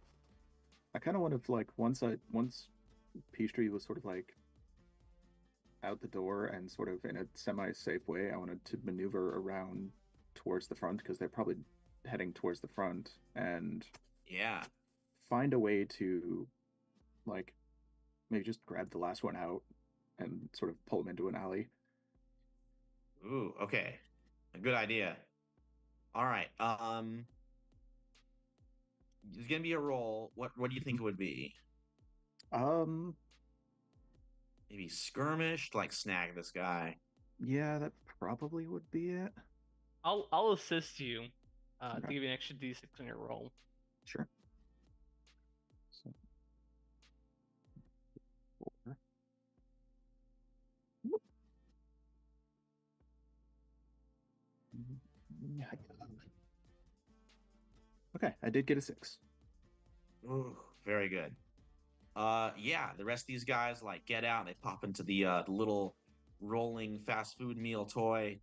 I kind of want to like once Peachtree was sort of like out the door and sort of in a semi-safe way, I wanted to maneuver around towards the front because they're probably heading towards the front, and Yeah. find a way to like maybe just grab the last one out and sort of pull him into an alley. Ooh, okay. A good idea. All right. There's gonna be a roll. What do you think it would be? Um, Maybe skirmish, like snag this guy. yeah, that probably would be it. I'll assist you to Okay. give you an extra d6 on your roll. Sure. So, 4. Whoop. Okay, I did get a 6. Ooh, very good. Yeah, the rest of these guys like get out and they pop into the little rolling fast food meal toy.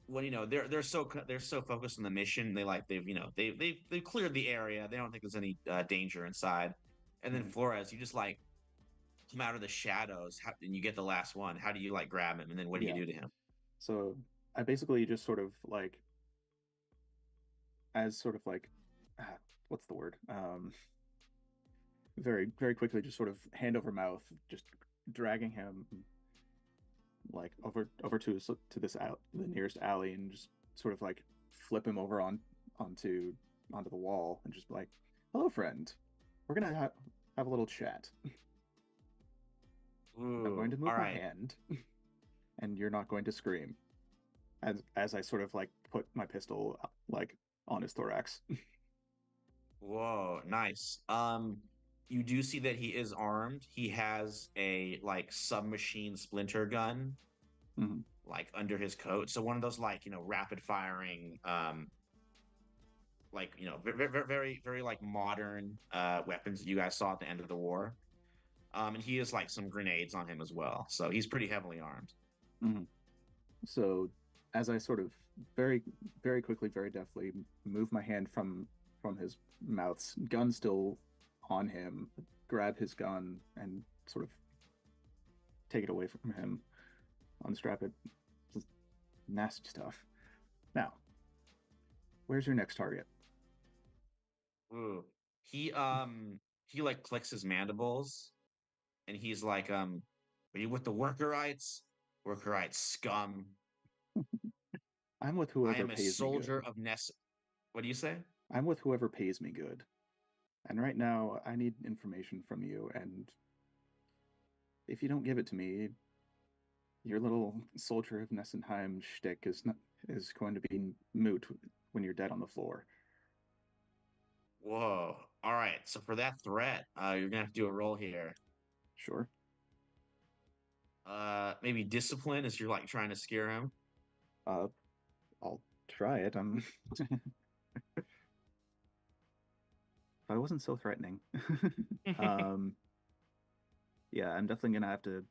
When they're so focused on the mission, they've cleared the area. They don't think there's any danger inside. And then Flores, you just like come out of the shadows, and you get the last one. How do you like grab him, and then what do you Yeah. do to him? So I basically just sort of like, as sort of like, what's the word? Very, very quickly, just sort of hand over mouth, just dragging him like over to this the nearest alley, and just sort of like flip him over onto the wall, and just like, hello, friend. We're gonna have a little chat. I'm going to Ooh, move all my right. hand, and you're not going to scream. As I sort of like put my pistol like on his thorax. Whoa, nice. You do see that he is armed. He has a like submachine splinter gun, Mhm. like under his coat. So one of those like rapid firing, like very very very like modern weapons that you guys saw at the end of the war. And he has like some grenades on him as well. So he's pretty heavily armed. Mhm. So as I sort of very, very quickly, very deftly move my hand from his mouth's gun still on him, grab his gun and sort of take it away from him, unstrap it. Just nasty stuff. Now, where's your next target? Ooh. He like clicks his mandibles, and he's like, "Are you with the Workerites? Workerites scum. I'm with I whoever am a pays me soldier good. of Ness." What do you say? I'm with whoever pays me good. And right now, I need information from you, and if you don't give it to me, your little soldier of Nessenheim shtick is going to be moot when you're dead on the floor. Whoa. All right. So for that threat, you're gonna have to do a roll here. Sure. Maybe discipline as you're like trying to scare him. I'll try it. If I wasn't so threatening. Yeah, I'm definitely gonna have to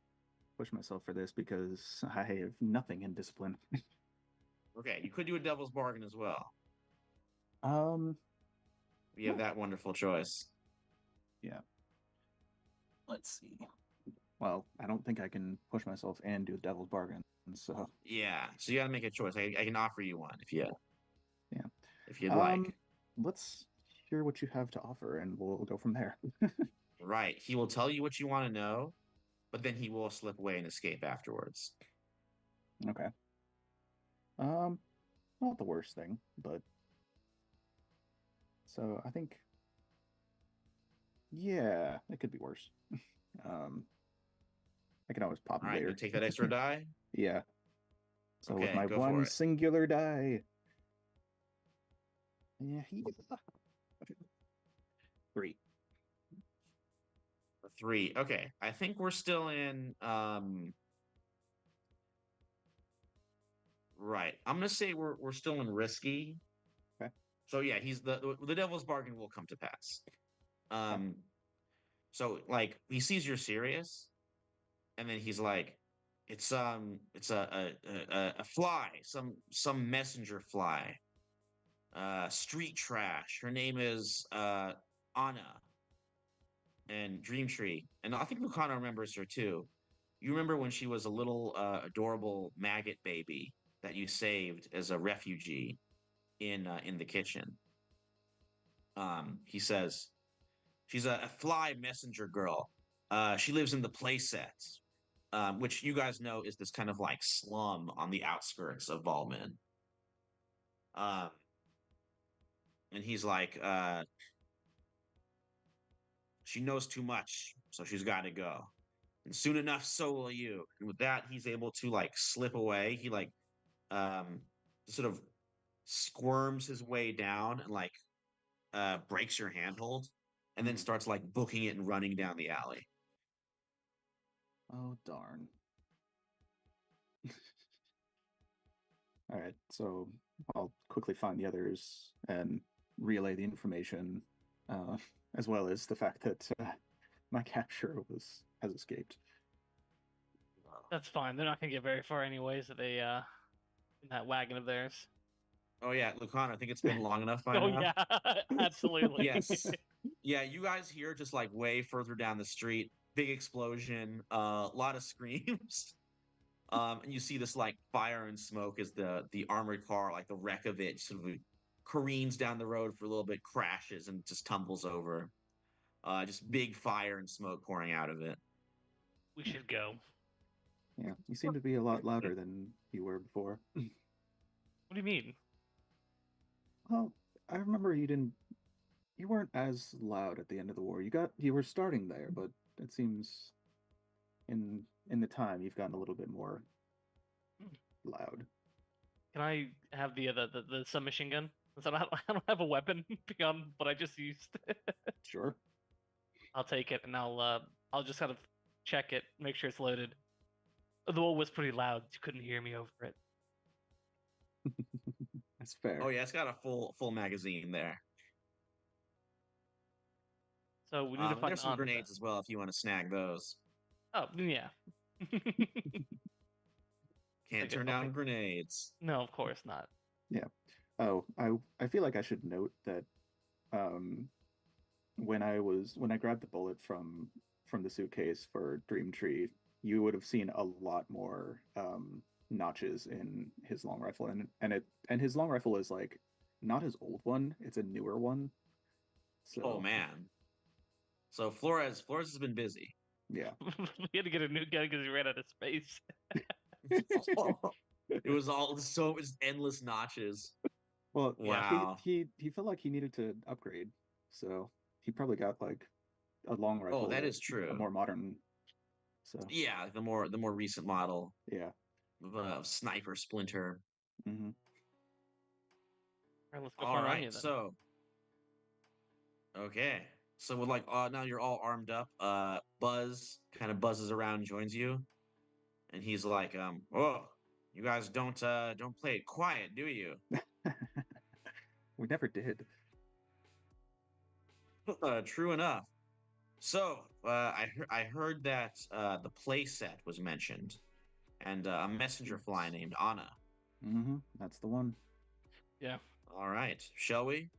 push myself for this because I have nothing in discipline. Okay, you could do a devil's bargain as well. Um, You have that wonderful choice. yeah. Let's see. Well, I don't think I can push myself and do the devil's bargain, so Yeah. So you gotta make a choice. I can offer you one if you yeah. if you'd like. Let's hear what you have to offer, and we'll go from there. Right. He will tell you what you want to know, but then he will slip away and escape afterwards. Okay. Not the worst thing, but so I think, yeah, it could be worse. I can always pop All it right, you later. take that extra die. Yeah. So with Okay, my go for one it. singular die. Yeah, 3. For 3. Okay, I think we're still in. Right. I'm gonna say we're still in risky. Okay. So yeah, he's the devil's bargain will come to pass. Okay. So like he sees you're serious, and then he's like, it's a fly, some messenger fly, street trash. Her name is Anna and Dreamtree, and I think Lucano remembers her too. You remember when she was a little adorable maggot baby that you saved as a refugee in the kitchen. He says she's a fly messenger girl. She lives in the playset, which you guys know is this kind of like slum on the outskirts of Valman. Um, and he's like, she knows too much, so she's got to go. And soon enough, so will you. And with that, he's able to like slip away. He like um sort of squirms his way down and like breaks your handhold, and then Mhm. starts like booking it and running down the alley. Oh, darn. All right, so I'll quickly find the others and relay the information, uh, as well as the fact that my capture has escaped. That's fine. They're not gonna get very far anyways. They in that wagon of theirs. Oh yeah, Lucano, I think it's been long enough by Oh now. yeah, absolutely. Yes. Yeah, you guys hear just like way further down the street, big explosion, a lot of screams. And you see this like fire and smoke as the armored car, like the wreck of it, sort of careens down the road for a little bit, crashes and just tumbles over. Just big fire and smoke pouring out of it. We should go. Yeah, you seem to be a lot louder than you were before. What do you mean? Well, I remember you weren't as loud at the end of the war. You were starting there, but it seems in the time you've gotten a little bit more loud. Can I have the submachine gun? Since I don't have a weapon beyond what I just used. Sure. I'll take it and I'll just kind of check it, make sure it's loaded. The wall was pretty loud; you couldn't hear me over it. That's fair. Oh yeah, it's got a full magazine there. So we need to find There's some Anna then. grenades as well if you want to snag those. Oh yeah. Can't Okay, turn down okay. grenades. No, of course not. Oh, I feel like I should note that um when I grabbed the bullet from the suitcase for Dreamtree, you would have seen a lot more notches in his long rifle, and his long rifle is like not his old one, it's a newer one. So Oh man. So Flores has been busy. Yeah. We had to get a new gun because we ran out of space. It was all so it was endless notches. Well, Wow. he felt like he needed to upgrade, so he probably got like a long rifle, Oh, that is a true. more modern. So Yeah, the more recent model yeah. of Sniper Splinter. Hmm. All right, let's go All find right, Anya then. so okay, so with like now you're all armed up. Buzz kind of buzzes around, and joins you, and he's like, "Oh, you guys don't play it quiet, do you?" We never did. True enough. So I heard that the playset was mentioned, and a messenger fly named Anna. Hmm. That's the one. Yeah, All right, shall we?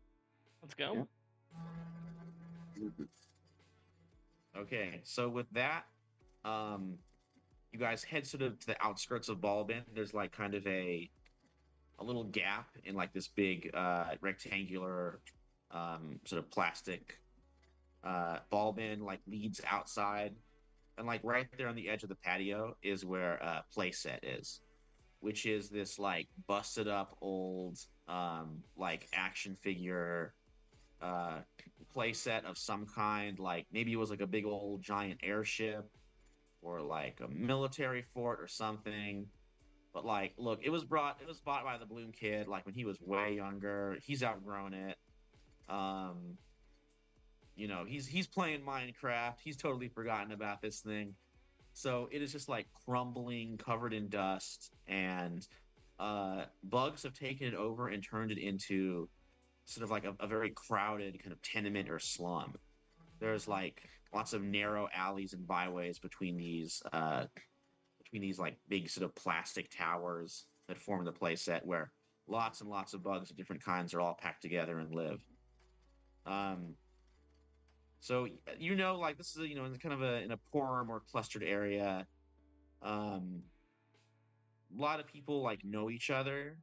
let's go. Yep. Okay, so with that, you guys head sort of to the outskirts of Baldwin. There's like kind of a little gap in like this big rectangular sort of plastic ball bin like leads outside, and like right there on the edge of the patio is where playset is, which is this like busted up old like action figure uh playset of some kind. Like maybe it was like a big old giant airship or like a military fort or something. But like, look, it was bought by the Bloom kid like when he was way younger. He's outgrown it. Um, he's playing Minecraft. He's totally forgotten about this thing. So it is just like crumbling, covered in dust, and bugs have taken it over and turned it into sort of like a very crowded kind of tenement or slum. There's like lots of narrow alleys and byways between these like big sort of plastic towers that form the playset where lots and lots of bugs of different kinds are all packed together and live. Um, so like this is in kind of in a poorer, more clustered area. Um, a lot of people like know each other.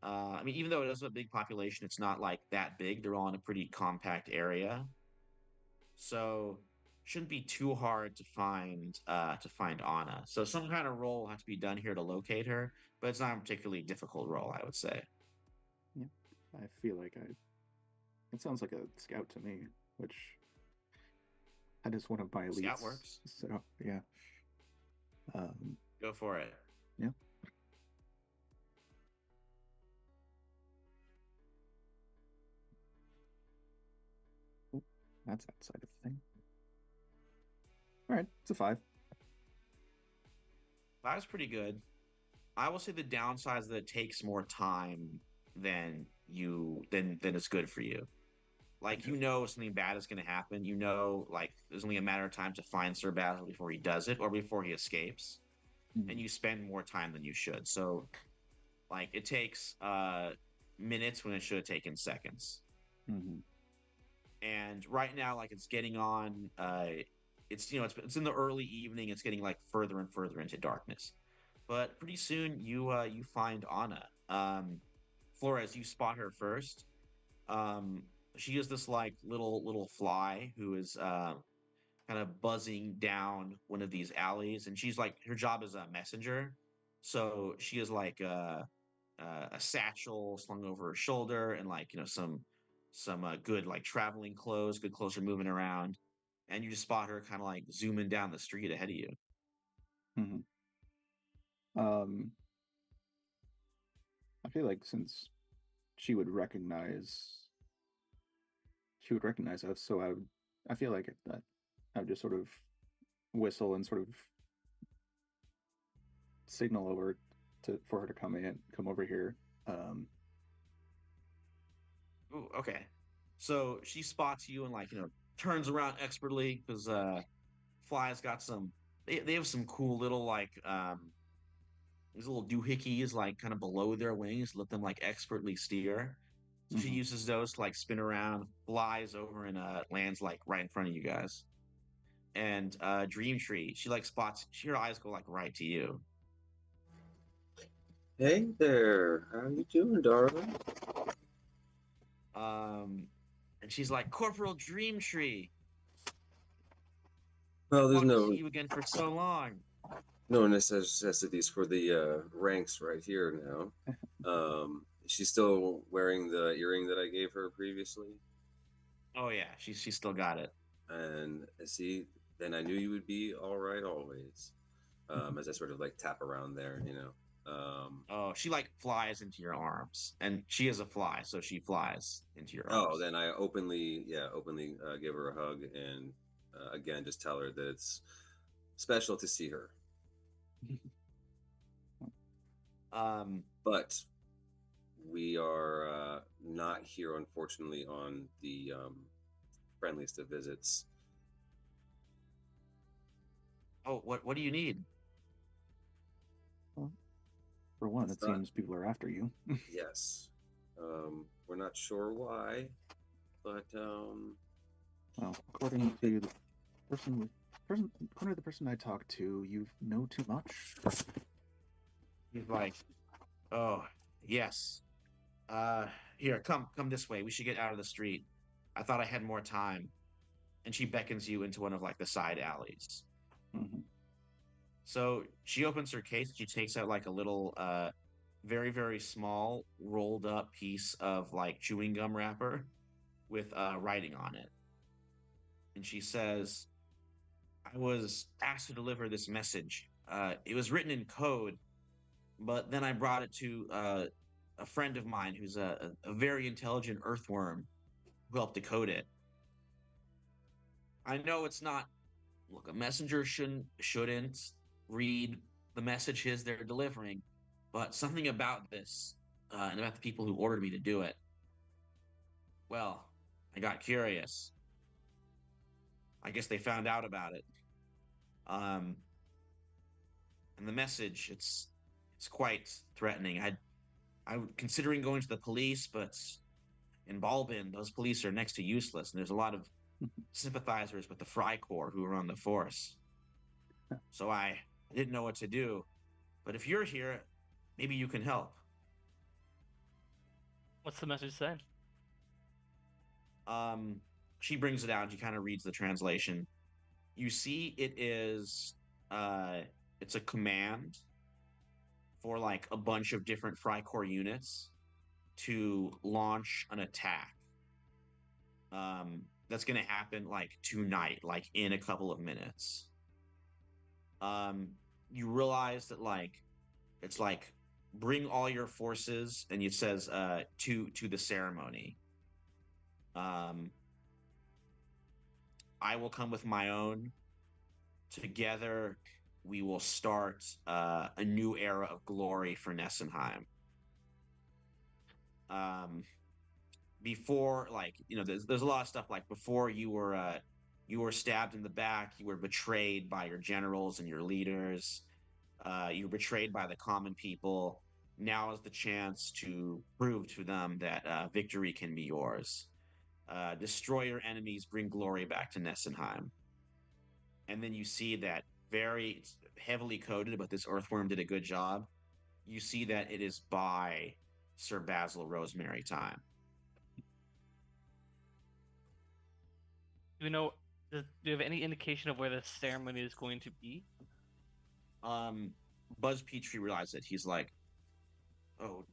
I mean, even though it is a big population, it's not like that big. They're all in a pretty compact area, so shouldn't be too hard to find Anna. So some kind of role will have to be done here to locate her, but it's not a particularly difficult role, I would say. Yeah. I feel like it sounds like a scout to me, which that is one of my elites. Scout works. So yeah. Go for it. Yeah. Oh, that's outside of the thing. All right, it's a 5. That was pretty good. I will say the downside is that it takes more time than it's good for you. Like something bad is going to happen. Like there's only a matter of time to find Sir Basil before he does it or before he escapes, and you spend more time than you should. So, like it takes minutes when it should have taken seconds. Mm-hmm. And right now, like it's getting on. It's it's in the early evening. It's getting like further and further into darkness. But pretty soon you find Anna. Flores, you spot her first. She is this like little fly who is kind of buzzing down one of these alleys, and she's like her job is a messenger. So she is like a satchel slung over her shoulder, and like some good like traveling clothes, good clothes are moving around, and you just spot her kind of like zooming down the street ahead of you. Mm-hmm. Um, I feel like since she would recognize us, so I feel like that I would just sort of whistle and sort of signal over for her to come over here. Ooh, okay. So she spots you and like turns around expertly because Fly's got some. They have some cool little like these little doohickeys like kind of below their wings, let them like expertly steer. So she uses those to like spin around, flies over, and lands like right in front of you guys. And Dream Tree, she like spots. Her eyes go like right to you. Hey there, how you doing, darling? And she's like, Corporal Dream Tree. Well, there's Wanted to no see you again for so long. necessities for the ranks right here now. She's still wearing the earring that I gave her previously, Oh yeah, she still got it. and see, then I knew you would be all right always. As I sort of like tap around there, you know. Oh, she like flies into your arms, and she is a fly, so she flies into your Oh, arms. then I openly give her a hug and again just tell her that it's special to see her. Um, But we are not here, unfortunately, on the friendliest of visits. oh, what do you need? Well, for one, It's it not, seems people are after you. yes. We're not sure why, but Well, according to the according to the person I talked to, you know too much. He's like, oh, yes. Uh, Here, come this way. We should get out of the street. I thought I had more time. And she beckons you into one of like the side alleys. Hmm. So she opens her case. She takes out like a little, very, very small rolled up piece of like chewing gum wrapper with writing on it. And she says, I was asked to deliver this message. It was written in code, but then I brought it to a friend of mine who's a very intelligent earthworm who helped decode it. I know it's not, look, a messenger shouldn't read the messages they're delivering, but something about this and about the people who ordered me to do it. Well, I got curious. I guess they found out about it. Um, and the message, it's quite threatening. I'm considering going to the police, but in Balbin, those police are next to useless, and there's a lot of sympathizers with the Freikorps who are on the force. So I didn't know what to do. But if you're here, maybe you can help. What's the message saying? Um, she brings it out. She kind of reads the translation. You see, uh, it's a command for like a bunch of different Freikorps units to launch an attack. That's gonna happen like tonight, like in a couple of minutes. Um, you realize that like it's like bring all your forces, and it says to the ceremony. Um, I will come with my own. Together, we will start a new era of glory for Nessenheim. Um, Before, like there's a lot of stuff like before you were stabbed in the back, you were betrayed by your generals and your leaders. You were betrayed by the common people. Now is the chance to prove to them that victory can be yours. Destroy your enemies, bring glory back to Nessenheim. And then you see that very heavily coded, but this earthworm did a good job. You see that it is by Sir Basil Rosemary time. Do you know? Do you have any indication of where the ceremony is going to be? Buzz Petrie realized it. He's like, "Oh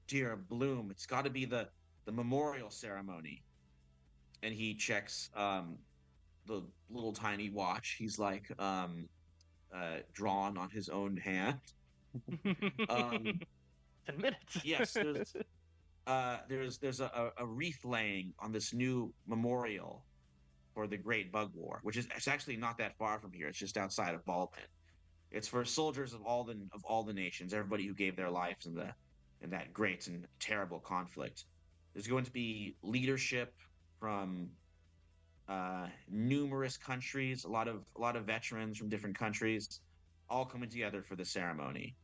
dear, Bloom, it's got to be the memorial ceremony." And he checks the little tiny watch. He's like drawn on his own hand. 10 minutes. Yes, there's a wreath laying on this new memorial for the Great Bug War, which is it's actually not that far from here. It's just outside of Baldwin. It's for soldiers of all the nations, everybody who gave their lives in that great and terrible conflict. There's going to be leadership from numerous countries, a lot of veterans from different countries, all coming together for the ceremony.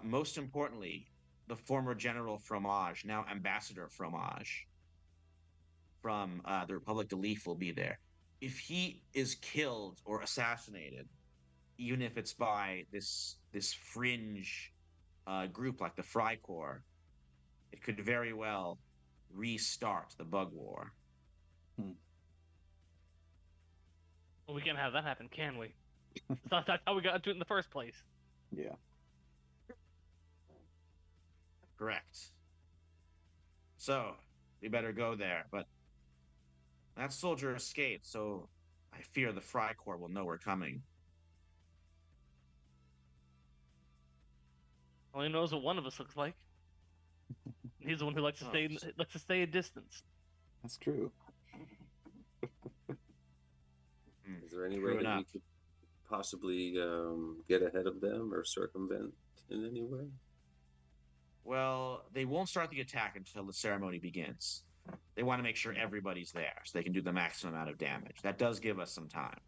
Most importantly, the former General Fromage, now Ambassador Fromage, from the Republic de Leaf will be there. If he is killed or assassinated, even if it's by this fringe group like the Freikorps, it could very well restart the Bug War. Hmm. Well, we can't have that happen, can we? That's how we got into it in the first place. Yeah. Correct. So we better go there. But that soldier escaped, so I fear the Freikorps will know we're coming. Only knows what one of us looks like. He's the one who likes to stay a distance. That's true. Is there any True way that enough. we could possibly get ahead of them or circumvent in any way? Well, they won't start the attack until the ceremony begins. They want to make sure everybody's there so they can do the maximum amount of damage. That does give us some time.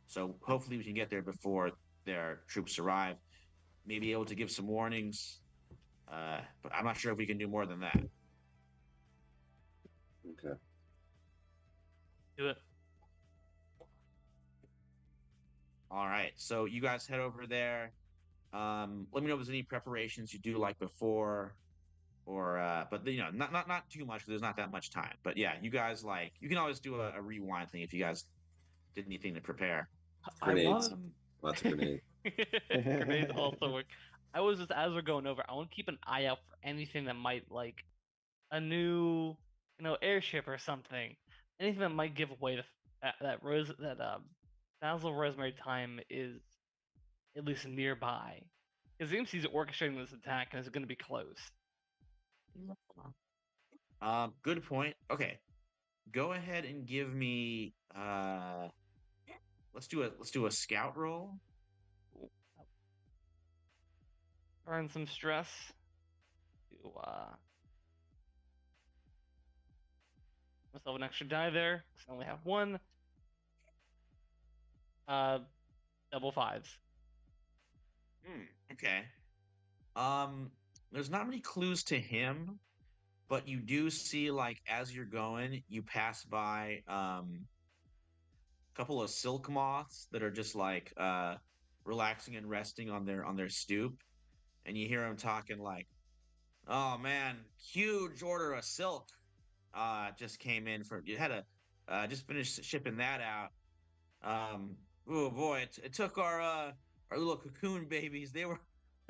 So hopefully we can get there before their troops arrive. Maybe able to give some warnings. But I'm not sure if we can do more than that. Okay. Do it. All right. So you guys head over there. Let me know if there's any preparations you do like before, or but you know, not too much because there's not that much time. But yeah, you guys you can always do a rewind thing if you guys did anything to prepare. Grenades. Lots of grenades. Grenades also work. I was just as we're going over, I want to keep an eye out for anything that might like a new, airship or something. Anything that might give away that Basil Rosemary time is at least nearby. Because AMC's orchestrating this attack and it's going to be close. Good point. Okay, go ahead and give me let's do a scout roll. Earn some stress. Myself an extra die there. I only have one. Double fives. Okay. There's not many clues to him, but you do see as you're going, you pass by a couple of silk moths that are just relaxing and resting on their stoop, and you hear him talking "Oh man, huge order of silk just came in for you had to just finished shipping that out. Oh boy, it took our little cocoon babies. They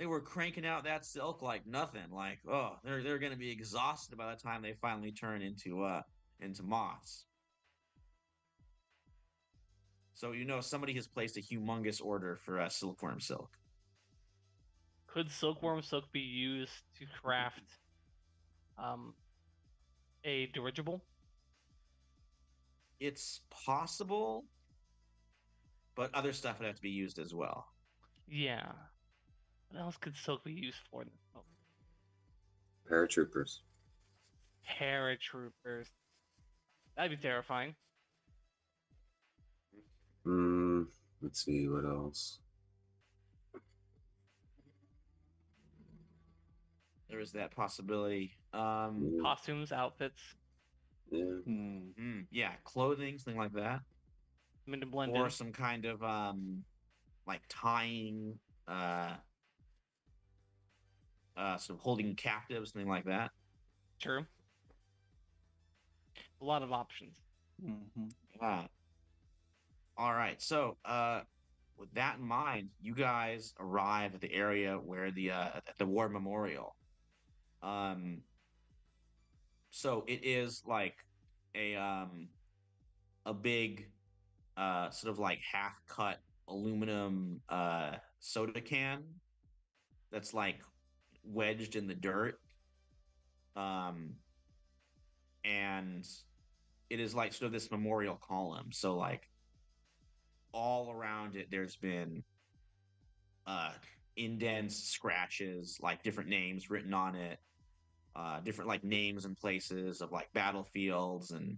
were cranking out that silk like nothing. They're gonna be exhausted by the time they finally turn into moths. So somebody has placed a humongous order for silkworm silk. Could silkworm silk be used to craft a dirigible? It's possible, but other stuff would have to be used as well. Yeah. What else could silk be used for? Oh. Paratroopers. Paratroopers. That'd be terrifying. Let's see what else. There is that possibility. Costumes, outfits. Yeah. Yeah, clothing, something like that. I mean, to blend or in. some kind of tying sort of holding captive, something like that. True. A lot of options. All right, so with that in mind, you guys arrive at the area where at the war memorial. So it is like a big sort of half cut aluminum soda can that's wedged in the dirt. And it is sort of this memorial column. So all around it there's been indents, scratches, different names written on it, different names and places of battlefields, and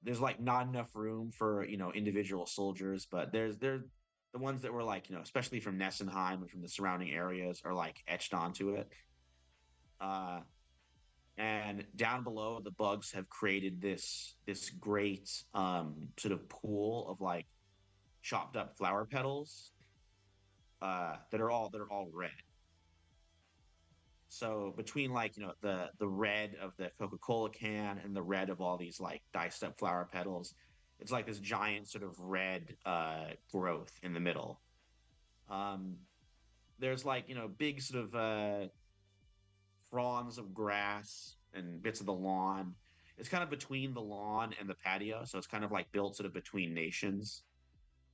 there's not enough room for individual soldiers, but there's the ones that were especially from Nessenheim and from the surrounding areas are etched onto it. And down below, the bugs have created this great sort of pool of chopped up flower petals that are all red. So between the red of the Coca-Cola can and the red of all these diced up flower petals, It's like this giant sort of red growth in the middle. Um, there's like big sort of fronds of grass and bits of the lawn. It's kind of between the lawn and the patio, so it's kind of like built sort of between nations,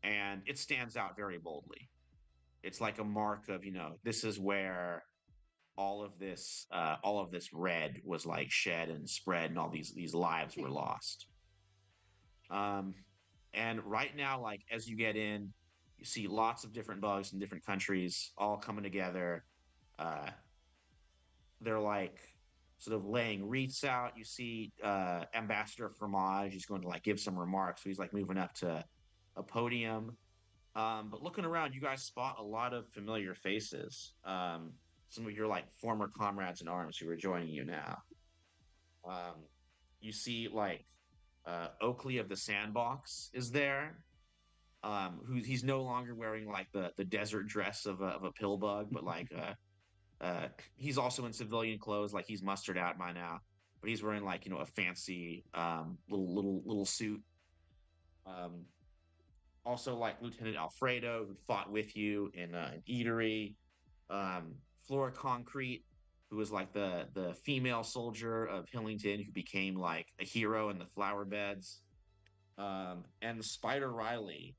and it stands out very boldly. It's like a mark of this is where all of this red was like shed and spread, and all these lives were lost. Um, and right now, like as you get in, you see lots of different bugs in different countries all coming together. Uh, they're like sort of laying wreaths out. You see Ambassador Fromage. He's going to like give some remarks. So he's like moving up to a podium. But looking around, you guys spot a lot of familiar faces. Some of your like former comrades in arms who are joining you now. Um, you see like Oakley of the Sandbox is there. Who he's no longer wearing like the desert dress of a pill bug, but like he's also in civilian clothes, like he's mustered out by now, but he's wearing like a fancy little suit. Um, Also like Lieutenant Alfredo, who fought with you in an eatery. Um, Flora Concrete, who was like the female soldier of Hillington, who became like a hero in the flower beds. And Spider Riley,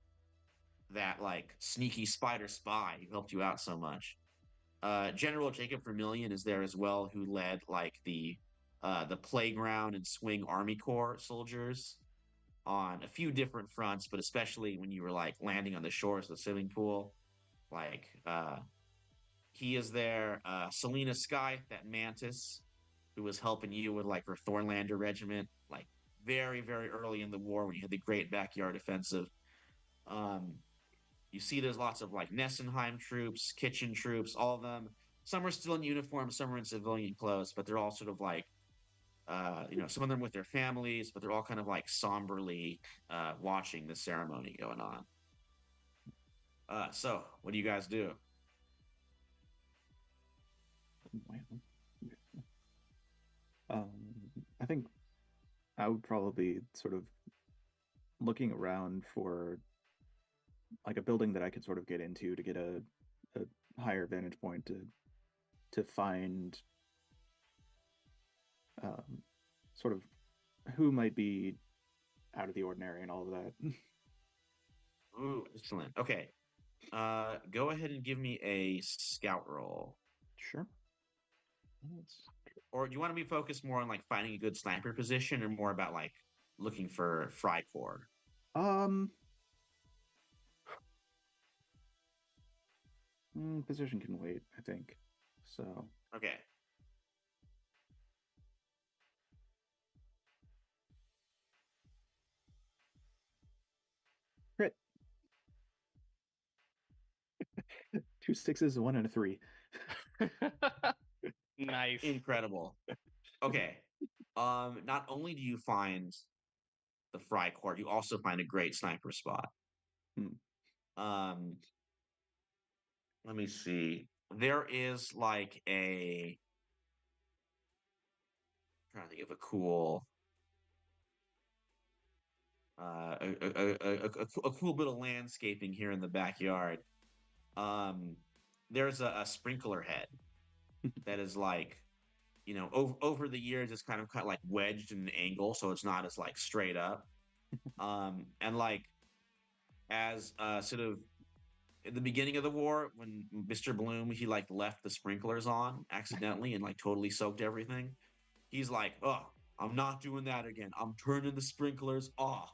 that like sneaky spider spy who helped you out so much. General Jacob Vermillion is there as well, who led like the playground and swing Army Corps soldiers on a few different fronts, but especially when you were like landing on the shores of the swimming pool. Like he is there. Selena Sky, that mantis, who was helping you with like her Thornlander regiment, like very, very early in the war when you had the great backyard offensive. Um, you see there's lots of like Nessenheim troops, kitchen troops, all of them. Some are still in uniform, some are in civilian clothes, but they're all sort of like some of them with their families, but they're all kind of like somberly watching the ceremony going on. So, what do you guys do? Um, I think I would probably sort of looking around for like a building that I could sort of get into to get a higher vantage point to find sort of who might be out of the ordinary and all of that. Ooh, excellent. Okay. Go ahead and give me a scout roll. Sure. Or do you want to be focused more on like finding a good sniper position, or more about like looking for Frycore? Position can wait, I think. So Okay. crit. 2 6s, a 1 and a 3. Nice. Incredible. Okay. Not only do you find the Frycore, you also find a great sniper spot. Let me see. There is like I'm trying to think of a cool a cool bit of landscaping here in the backyard. There's a sprinkler head that is like, over the years it's kind of like wedged in an angle, so it's not as like straight up. And like as sort of at the beginning of the war, when Mr. Bloom he like left the sprinklers on accidentally and like totally soaked everything. He's like, oh, I'm not doing that again. I'm turning the sprinklers off.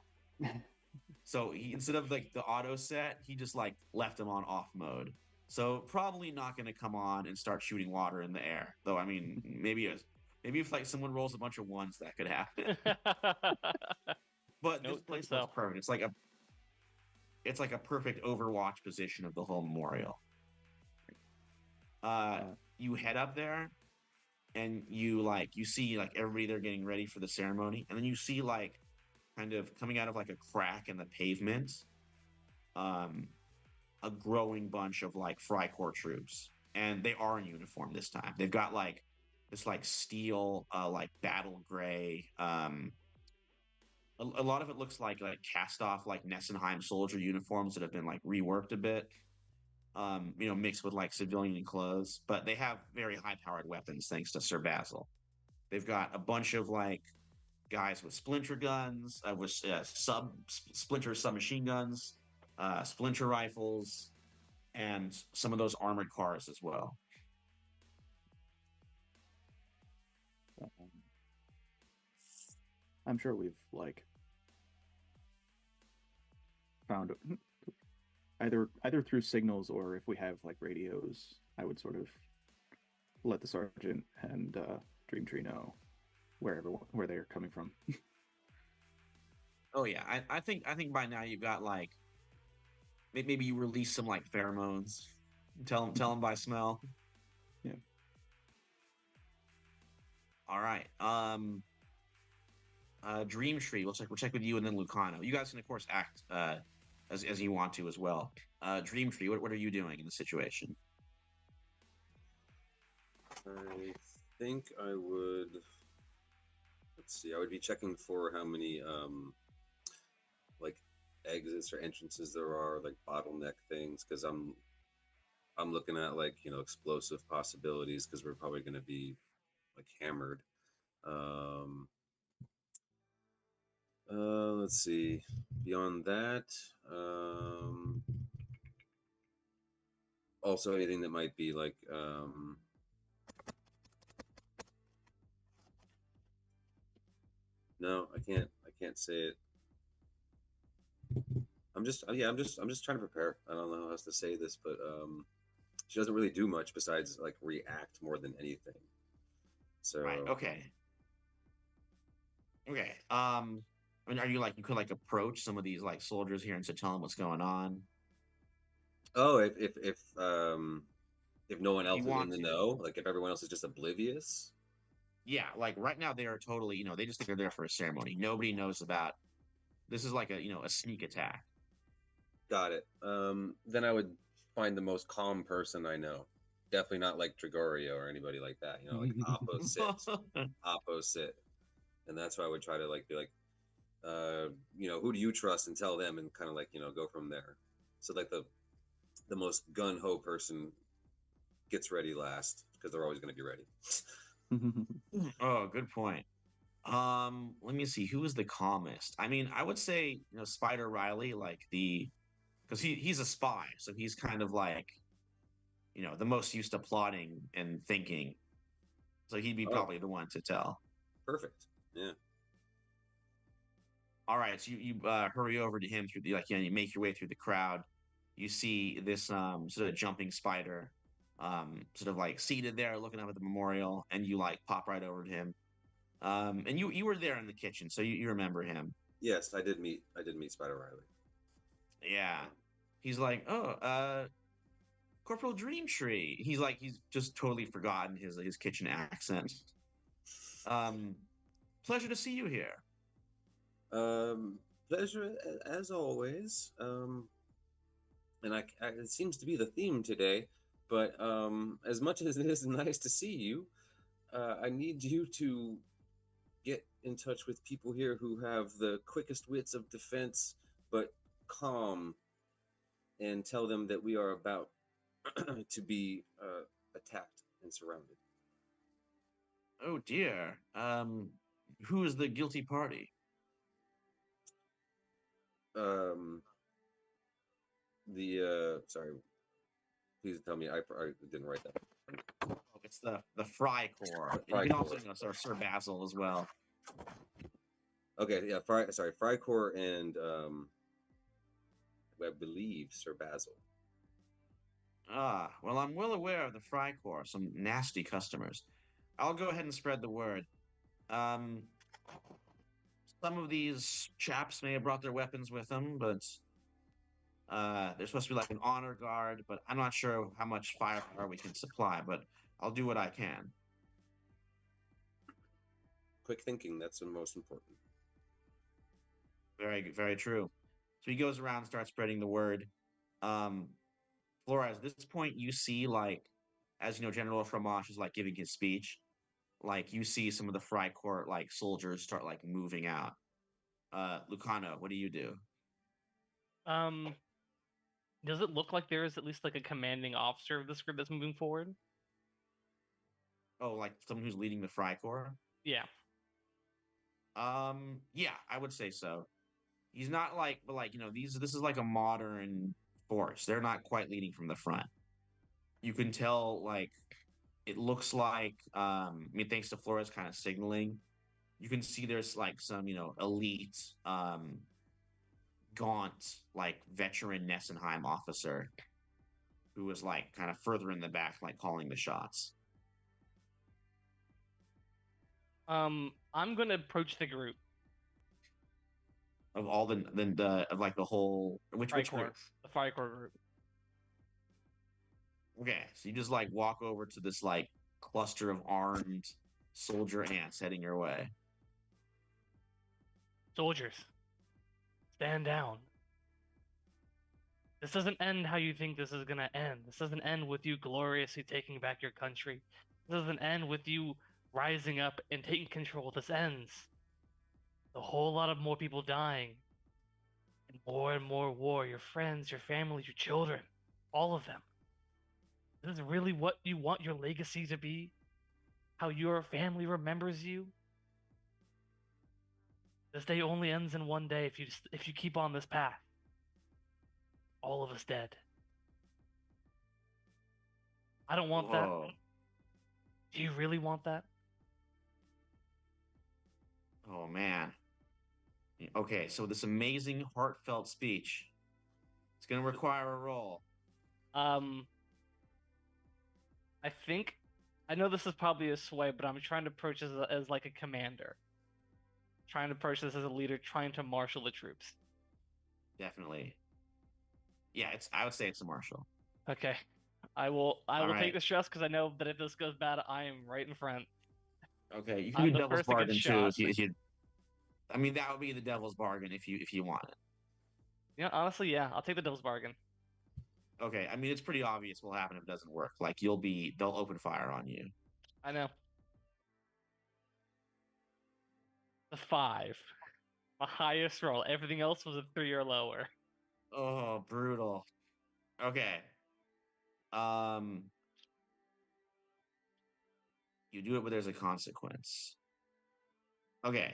So he, instead of like the auto set, he just like left them on off mode. So probably not going to come on and start shooting water in the air. Though I mean, maybe if like someone rolls a bunch of ones, that could happen. But this place looks perfect. It's like a perfect Overwatch position of the whole memorial. You head up there, and you see like everybody there getting ready for the ceremony, and then you see like kind of coming out of like a crack in the pavement, a growing bunch of like Frycore troops, and they are in uniform this time. They've got like this like steel like battle gray a lot of it looks like cast off like Nessenheim soldier uniforms that have been like reworked a bit, mixed with like civilian clothes. But they have very high powered weapons thanks to Sir Basil. They've got a bunch of like guys with splinter guns, with splinter submachine guns, splinter rifles, and some of those armored cars as well. I'm sure we've like found either through signals or if we have like radios, I would sort of let the sergeant and Dream Tree know where they're coming from. Oh yeah, I think by now you've got like maybe you release some like pheromones. Tell them by smell. Yeah. All right. Dream Tree. We'll check with you and then Lucano. You guys can of course act as you want to as well. Dream Tree. What are you doing in the situation? I think I would. Let's see. I would be checking for how many like exits or entrances there are, like bottleneck things, because I'm looking at like explosive possibilities because we're probably going to be like hammered. Let's see. Beyond that, also anything that might be like no, I can't say it. I'm just trying to prepare. I don't know how else to say this, but she doesn't really do much besides like react more than anything. So Right. Okay. Okay. I mean, are you like you could like approach some of these like soldiers here and to tell them what's going on? oh, if no one If you else is in want the to. know, like if everyone else is just oblivious. Yeah, like right now they are totally, they just think they're there for a ceremony. Nobody knows about this is like a sneak attack. Got it. Then I would find the most calm person I know. Definitely not like Trigorio or anybody like that. Like opposite. And that's why I would try to like be like, who do you trust, and tell them, and kind of like go from there. So like the most gun ho person gets ready last because they're always going to be ready. Oh, good point. Let me see. Who is the calmest? I mean, I would say, Spider Riley, like because he's a spy, so he's kind of like, the most used to plotting and thinking. So he'd be Oh, probably the one to tell. perfect. Yeah. All right, so you hurry over to him through you make your way through the crowd. You see this sort of jumping spider, sort of like seated there, looking up at the memorial, and you like pop right over to him. And you were there in the kitchen, so you remember him. Yes, I did meet Spider Riley. Yeah, he's like, oh, Corporal Dreamtree. He's just totally forgotten his kitchen accent. Um, Pleasure to see you here. Pleasure as always. And it seems to be the theme today. But as much as it is nice to see you, I need you to get in touch with people here who have the quickest wits of defense, but calm, and tell them that we are about to be attacked and surrounded. Oh dear. Who is the guilty party? Sorry, please tell me. I didn't write that. Oh, it's the Fry Corps. Fry You can also, Corps. Sir Basil as well. Okay, yeah, Frycore and I believe Sir Basil. Ah, well, I'm well aware of the Fry Corps, some nasty customers. I'll go ahead and spread the word. Um, some of these chaps may have brought their weapons with them, but there's supposed to be like an honor guard, but I'm not sure how much firepower we can supply, but I'll do what I can. Quick thinking, that's the most important. Very, very true. So he goes around and starts spreading the word. Flora, at this point, you see, like, as you know, General Fromage is like giving his speech. Like, you see some of the Freikorps, like, soldiers start like moving out. Lucano, what do you do? Um, does it look like there is at least like a commanding officer of this group that's moving forward? Oh, like someone who's leading the Frycorps? Yeah. Yeah, I would say so. He's not like, but like, this is like a modern force. They're not quite leading from the front. You can tell, like, it looks like, I mean, thanks to Flores kind of signaling, you can see there's like some, elite, gaunt, like veteran Nessenheim officer who was like kind of further in the back, like calling the shots. I'm gonna approach the group. Of all the of like the whole which Frycorps, group? the Frycorps group. Okay, so you just like walk over to this like cluster of armed soldier ants heading your way. Soldiers, stand down. This doesn't end how you think this is gonna end. This doesn't end with you gloriously taking back your country. This doesn't end with you rising up and taking control. This ends a whole lot of more people dying and more war. Your friends, your family, your children, all of them. This is really what you want your legacy to be? How your family remembers you? This day only ends in one day if you keep on this path. All of us dead. I don't want that. Whoa. Do you really want that? Oh man. Okay, so this amazing heartfelt speech. It's gonna require a roll. I think I know this is probably a sway, but I'm trying to approach this as like a commander. Trying to approach this as a leader, trying to marshal the troops. Definitely. Yeah, I would say it's a marshal. Okay. I will right. take the stress because I know that if this goes bad, I am right in front. Okay, you I'm can do the devil's first to get bargain too shot. if you I mean that would be the devil's bargain if you want it. Yeah, honestly, yeah, I'll take the devil's bargain. Okay, I mean it's pretty obvious what'll happen if it doesn't work. Like they'll open fire on you. I know. The 5. My highest roll. Everything else was a 3 or lower. Oh, brutal. Okay. You do it, but there's a consequence. Okay.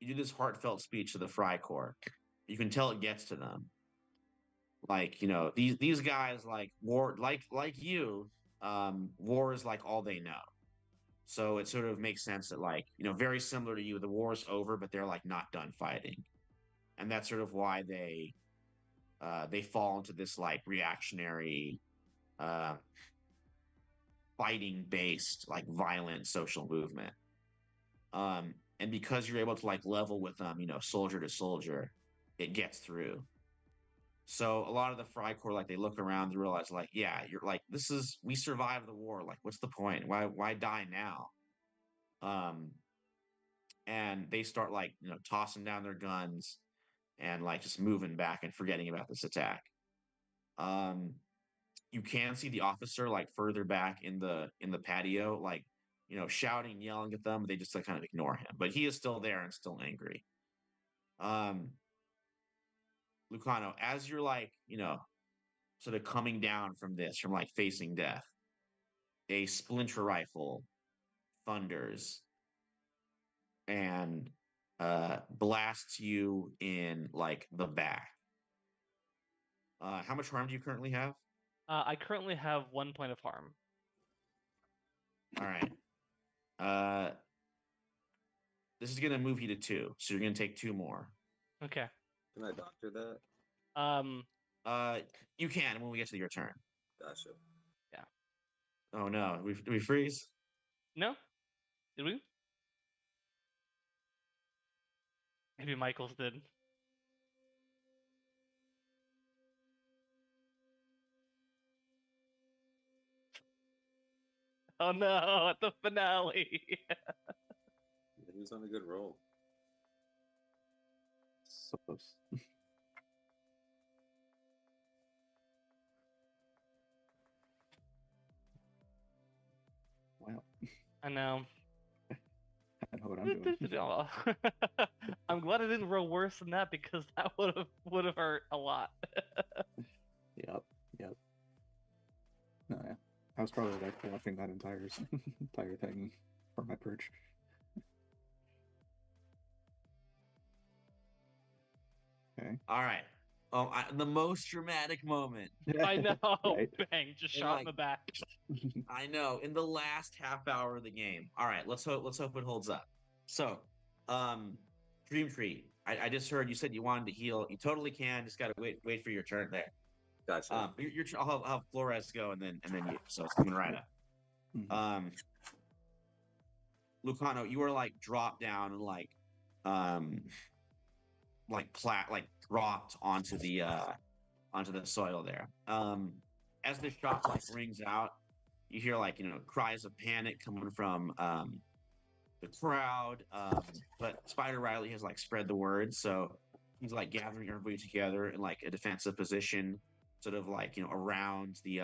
You do this heartfelt speech to the Frycorps. You can tell it gets to them. Like, these guys like war like you, war is like all they know. So it sort of makes sense that like, very similar to you, the war's over, but they're like not done fighting. And that's sort of why they fall into this like reactionary uh fighting based like violent social movement. And because you're able to like level with them, soldier to soldier, it gets through. So a lot of the Frycorps, like they look around and realize, like, yeah, you're like, we survived the war. Like, what's the point? Why die now? Um, and they start like, tossing down their guns and like just moving back and forgetting about this attack. Um, you can see the officer like further back in the patio, like, shouting, yelling at them. They just like kind of ignore him, but he is still there and still angry. Um, Lucano, as you're like, sort of coming down from this, from like facing death, a splinter rifle thunders and blasts you in like the back. How much harm do you currently have? I currently have 1 point of harm. All right. This is gonna move you to 2, so you're gonna take 2 more. Okay. Can I doctor that? You can when we get to your turn. Gotcha. Oh no, do we freeze? No? Did we? Maybe Michaels did. Oh no, at the finale. He was on a good roll. So close. Wow. I know. I know what I'm doing. I'm glad I didn't roll worse than that because that would have hurt a lot. Yep. No, yeah. I was probably like watching that entire thing from my perch. Okay. All right. The most dramatic moment. I know. Right. Bang! Just And, shot like, in the back. I know. In the last half hour of the game. All right. Let's hope it holds up. So, Dream Tree. I just heard you said you wanted to heal. You totally can. Just gotta wait for your turn there. Gotcha. I'll have Flores go and then you. So it's coming right up. Mhm. Lucano, you are like dropped down and like dropped onto the soil there. As the shot like rings out, you hear like cries of panic coming from the crowd. But Spider Riley has like spread the word, so he's like gathering everybody together in like a defensive position, sort of like around the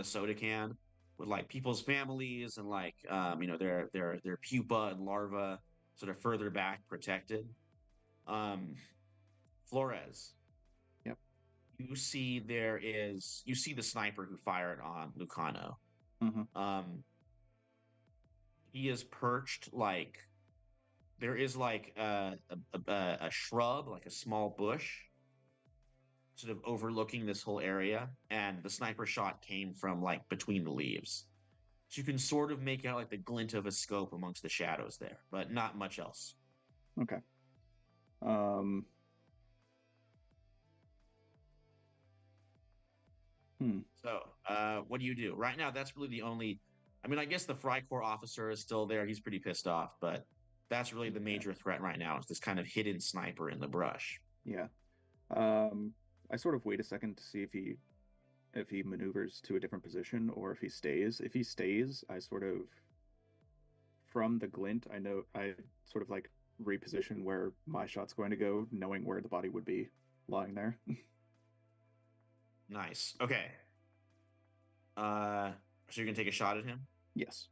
soda can with like people's families and like their pupa and larva sort of further back protected. Flores. Yep. You see the sniper who fired on Lucano. Mhm. He is perched like there is like a shrub, like a small bush, sort of overlooking this whole area, and the sniper shot came from like between the leaves. So you can sort of make out like the glint of a scope amongst the shadows there, but not much else. Okay. So, what do you do? Right now, that's really the only. I mean, I guess the Frycorps officer is still there. He's pretty pissed off, but that's really the major threat right now is this kind of hidden sniper in the brush. Yeah. I sort of wait a second to see if he maneuvers to a different position or if he stays. If he stays, I sort of from the glint, I sort of like reposition where my shot's going to go, knowing where the body would be lying there. Nice. Okay. So you're gonna take a shot at him? Yes.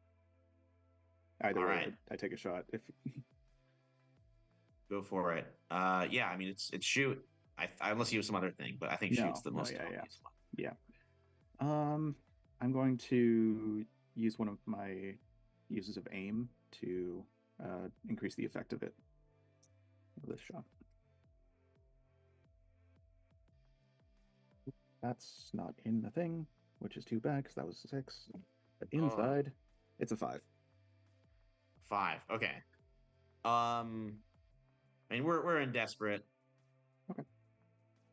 Either All way, right. I take a shot. If Go for it. Yeah. I mean, it's shoot. Unless you have some other thing, but I think shoot's the most obvious one. Yeah. I'm going to use one of my uses of aim to increase the effect of this shot. That's not in the thing, which is too bad because that was a 6. But inside, it's a 5. 5. Okay. I mean, we're in desperate. Okay.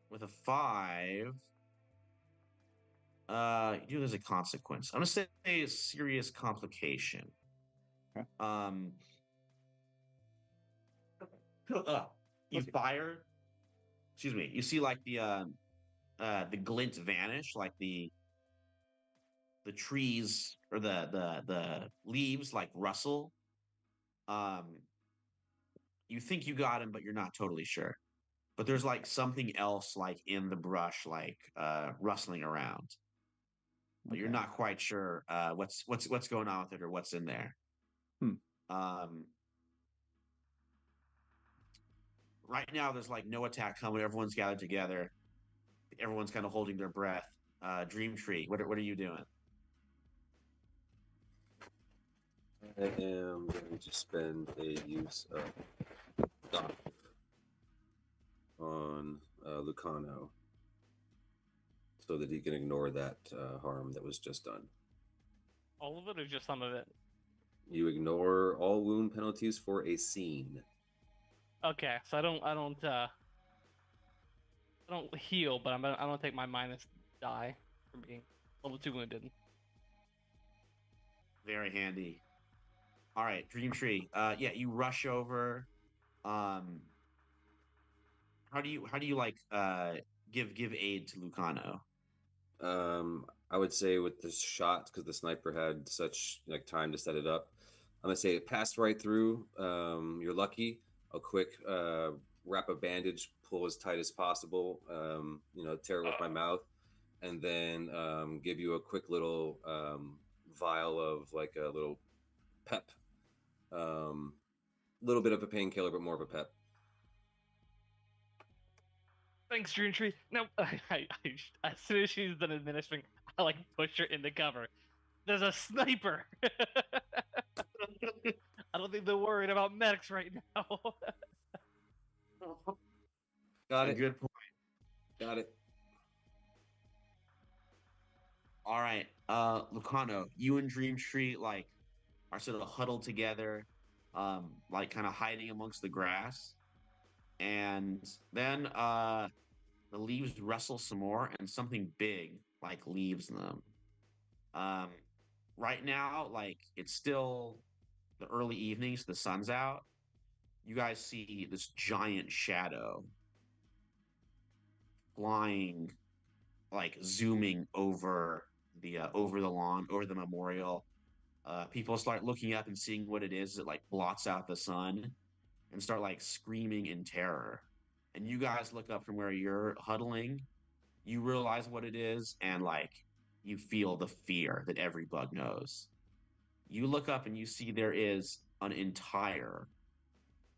With a 5, there's a consequence. I'm gonna say a serious complication. Okay. You fire. Excuse me. You see like the glint vanish, like the trees or the leaves like rustle. You think you got him, but you're not totally sure. But there's like something else like in the brush, like rustling around. But you're Okay. not quite sure what's going on with it or what's in there. Right now, there's like no attack coming. Everyone's gathered together. Everyone's kind of holding their breath. Dream Tree, what are you doing? I am going to spend a use of Doc on Lucano so that he can ignore that harm that was just done. All of it or just some of it? You ignore all wound penalties for a scene. Okay, so I don't heal, but I don't take my minus die for being level 2 wounded. Very handy. All right, Dream Tree. Yeah, you rush over. How do you like give aid to Lucano? I would say with the shot, because the sniper had such like time to set it up, I'm gonna say it passed right through. You're lucky. A quick wrap a bandage, pull as tight as possible. Tear it with my mouth, and then give you a quick little vial of like a little pep Little bit of a painkiller, but more of a pet. Thanks, Dream Tree. No, as soon as she's done administering, I like push her into cover. There's a sniper. I don't think they're worried about medics right now. Got A it. good point. Got it. All right, Lucano, you and Dream Tree like are sort of huddled together, like kind of hiding amongst the grass, and then the leaves rustle some more, and something big like leaves them. Um, right now, like it's still the early evenings, the sun's out. You guys see this giant shadow flying, like zooming over the lawn, over the memorial. People start looking up and seeing what it is. It like blots out the sun and start like screaming in terror. And you guys look up from where you're huddling. You realize what it is, and like you feel the fear that every bug knows. You look up and you see there is an entire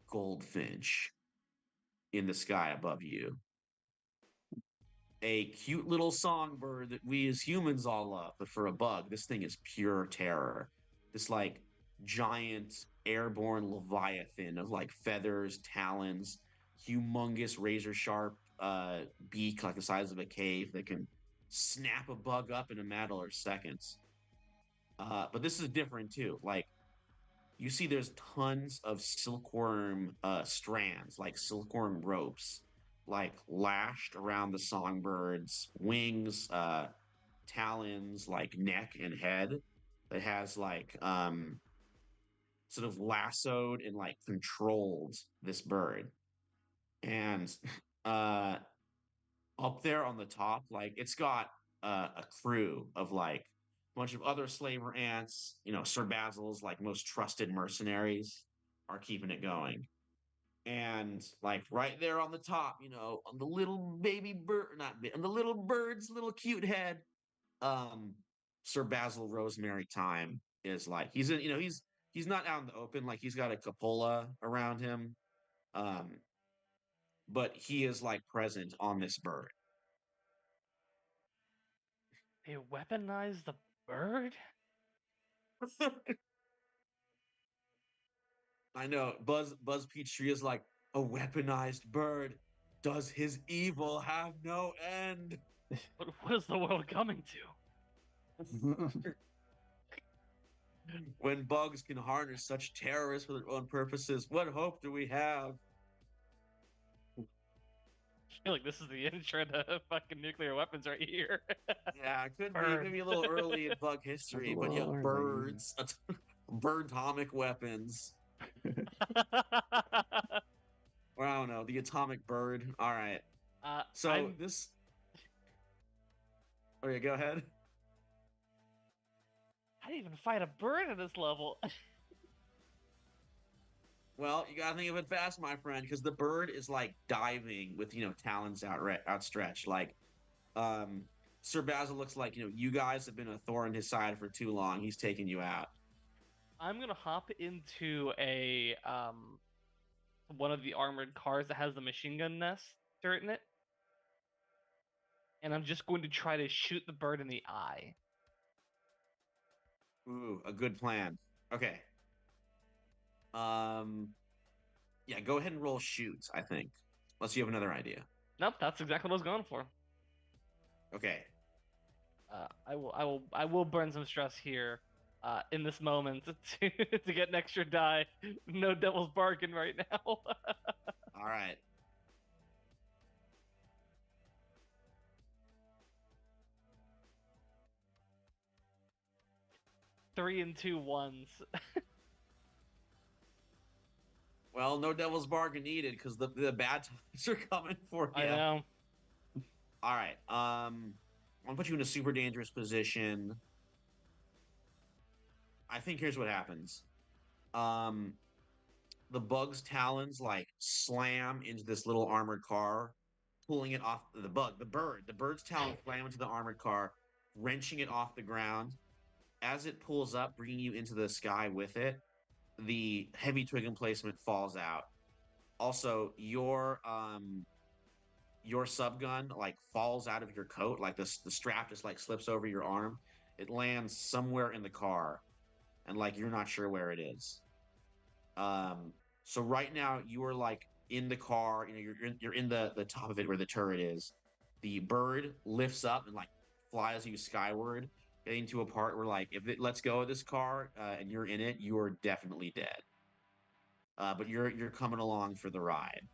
goldfinch in the sky above you. A cute little songbird that we as humans all love, but for a bug, this thing is pure terror. This like giant airborne leviathan of like feathers, talons, humongous razor sharp beak like the size of a cave that can snap a bug up in a matter of seconds. But this is different too. Like you see there's tons of silkworm strands, like silkworm ropes, like lashed around the songbird's wings, talons, like neck and head, that has like sort of lassoed and like controlled this bird. And uh up there on the top, like it's got a crew of like a bunch of other slaver ants, Sir Basil's like most trusted mercenaries are keeping it going. And like right there on the top, on the little baby bird, not on the little bird's little cute head, um, Sir Basil Rosemary Time is like he's not out in the open, like he's got a cupola around him, um, but he is like present on this bird. They weaponized the bird? I know. Buzz Petrie is like a weaponized bird. Does his evil have no end? What is the world coming to? When bugs can harness such terrorists for their own purposes, what hope do we have? I feel like this is the intro to fucking nuclear weapons right here. Yeah, it could be Bird. maybe a little early in bug history, but yeah, little early. birds, bird atomic weapons. Or I don't know, the atomic bird. All right. So this. Okay, go ahead. I didn't even fight a bird at this level. Well, you gotta think of it fast, my friend, because the bird is like diving with talons outstretched. Like, Sir Basil looks like you guys have been a thorn in his side for too long. He's taking you out. I'm gonna hop into a one of the armored cars that has the machine gun nest turret in it, and I'm just going to try to shoot the bird in the eye. Ooh, a good plan. Okay. Yeah, go ahead and roll shoot, I think. Unless you have another idea. Nope, that's exactly what I was going for. Okay. I will burn some stress here, in this moment to get an extra die. No devil's bargain right now. All right. Three and 2 ones. Well, no devil's bargain needed because the bad times are coming for you. I know. All right. I'm gonna put you in a super dangerous position. I think here's what happens. The bug's talons like slam into this little armored car, pulling it off the bird. The bird's talons slam into the armored car, wrenching it off the ground. As it pulls up, bringing you into the sky with it, the heavy twig emplacement falls out. Also, your subgun like falls out of your coat, like the strap just like slips over your arm. It lands somewhere in the car, and like you're not sure where it is. Um, so right now you are like in the car, you're in the top of it where the turret is. The bird lifts up and like flies you skyward, getting to a part where like if it lets go of this car and you're in it, you are definitely dead. But you're coming along for the ride.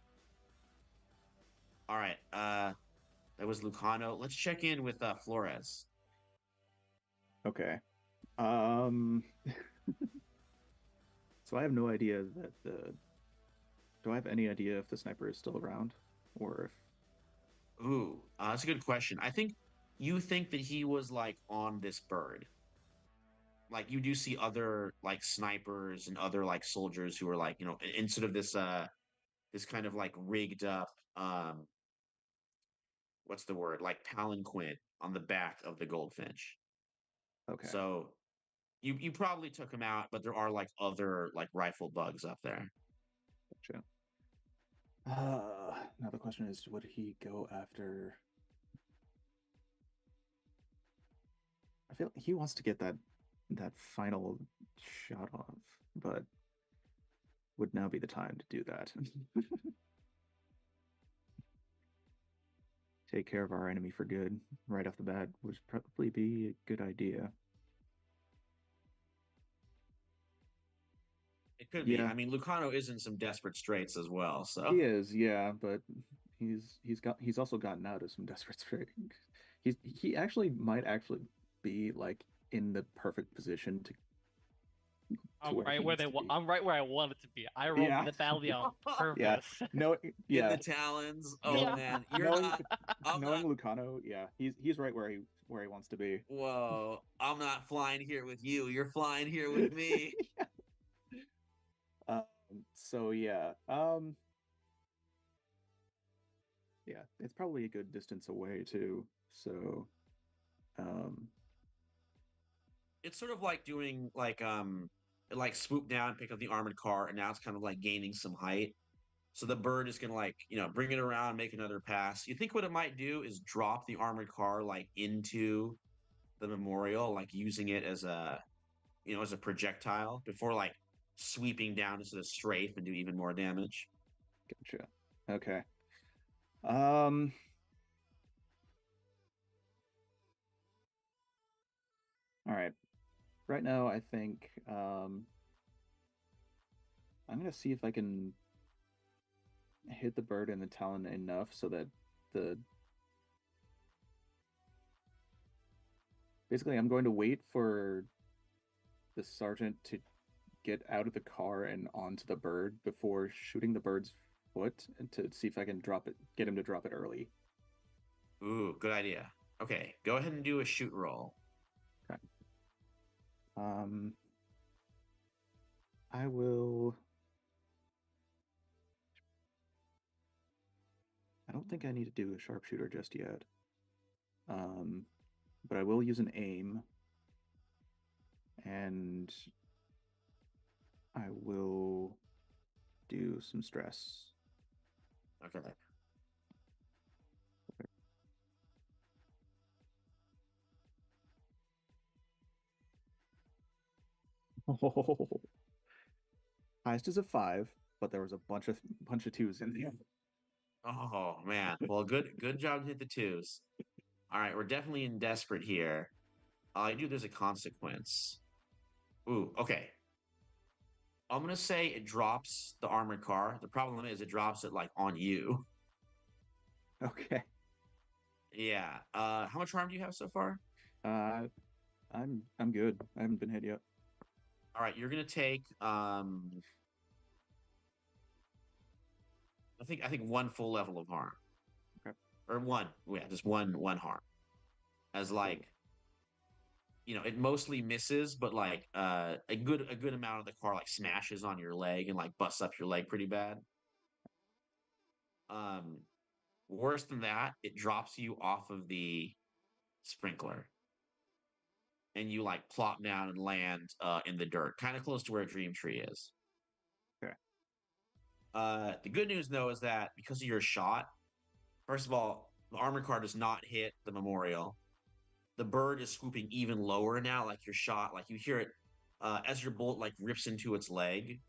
All right. That was Lucano. Let's check in with Flores. Okay. Um. So I have no idea that the. Do I have any idea if the sniper is still around, or if? Ooh, that's a good question. I think you think that he was like on this bird. Like you do see other like snipers and other like soldiers who are like, in sort of this kind of like rigged up what's the word? Like palanquin on the back of the goldfinch. Okay. So you probably took him out, but there are like other like rifle bugs up there. Gotcha. Now the question is, would he go after? I feel like he wants to get that final shot off, but would now be the time to do that. Take care of our enemy for good right off the bat would probably be a good idea. It could be. Yeah, I mean, Lucano is in some desperate straits as well. So he is, yeah, but he's also gotten out of some desperate straits. He actually might actually be like in the perfect position to I'm where right he where needs to be. I'm right where I want it to be. I rolled Yeah. for the valley on Yeah. purpose. No, in yeah. the talons. Oh No, man, you're knowing not. I'm knowing not. Lucano, yeah, he's right where he wants to be. Whoa, I'm not flying here with you. You're flying here with me. Um, so yeah, it's probably a good distance away too. So, um, It's sort of like doing like swoop down, pick up the armored car, and now it's kind of like gaining some height. So the bird is gonna like, bring it around, make another pass. You think what it might do is drop the armored car like into the memorial, like using it as a projectile before like sweeping down into the strafe and do even more damage. gotcha. Okay. Um, all right. Right now, I think I'm gonna see if I can hit the bird in the talon enough so that the basically I'm going to wait for the sergeant to get out of the car and onto the bird before shooting the bird's foot and to see if I can get him to drop it early. Ooh, good idea. Okay, go ahead and do a shoot roll. Okay. Um, I will. I don't think I need to do a sharpshooter just yet. But I will use an aim, and I will do some stress. Okay. Oh, highest is a 5, but there was a bunch of twos in there. Oh man. Well, good job to hit the twos. All right, we're definitely in desperate here. I do. There's a consequence. Ooh, okay. I'm gonna say it drops the armored car. The problem is it drops it like on you. Okay. Yeah. How much harm do you have so far? Uh, I'm good. I haven't been hit yet. All right, you're gonna take I think one full level of harm. Okay. Or one. Yeah, just one harm. As like, it mostly misses, but like a good amount of the car like smashes on your leg and like busts up your leg pretty bad. Um Worse than that, it drops you off of the sprinkler. and you like plop down and land in the dirt, kind of close to where Dream Tree is. Okay. The good news though is that because of your shot, first of all, the armored car does not hit the memorial. The bird is swooping even lower now, like your shot, like you hear it as your bullet like rips into its leg.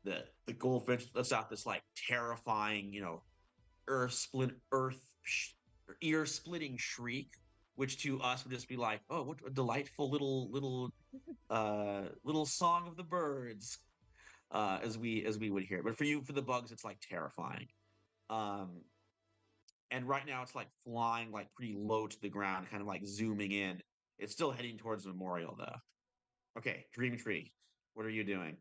The goldfinch lets out this like terrifying, ear splitting shriek, which to us would just be like, oh, what a delightful little song of the birds, as we would hear. But for you, for the bugs, it's like terrifying. Um, and right now it's like flying like pretty low to the ground, kind of like zooming in. It's still heading towards the memorial though. Okay, Dream Tree, what are you doing?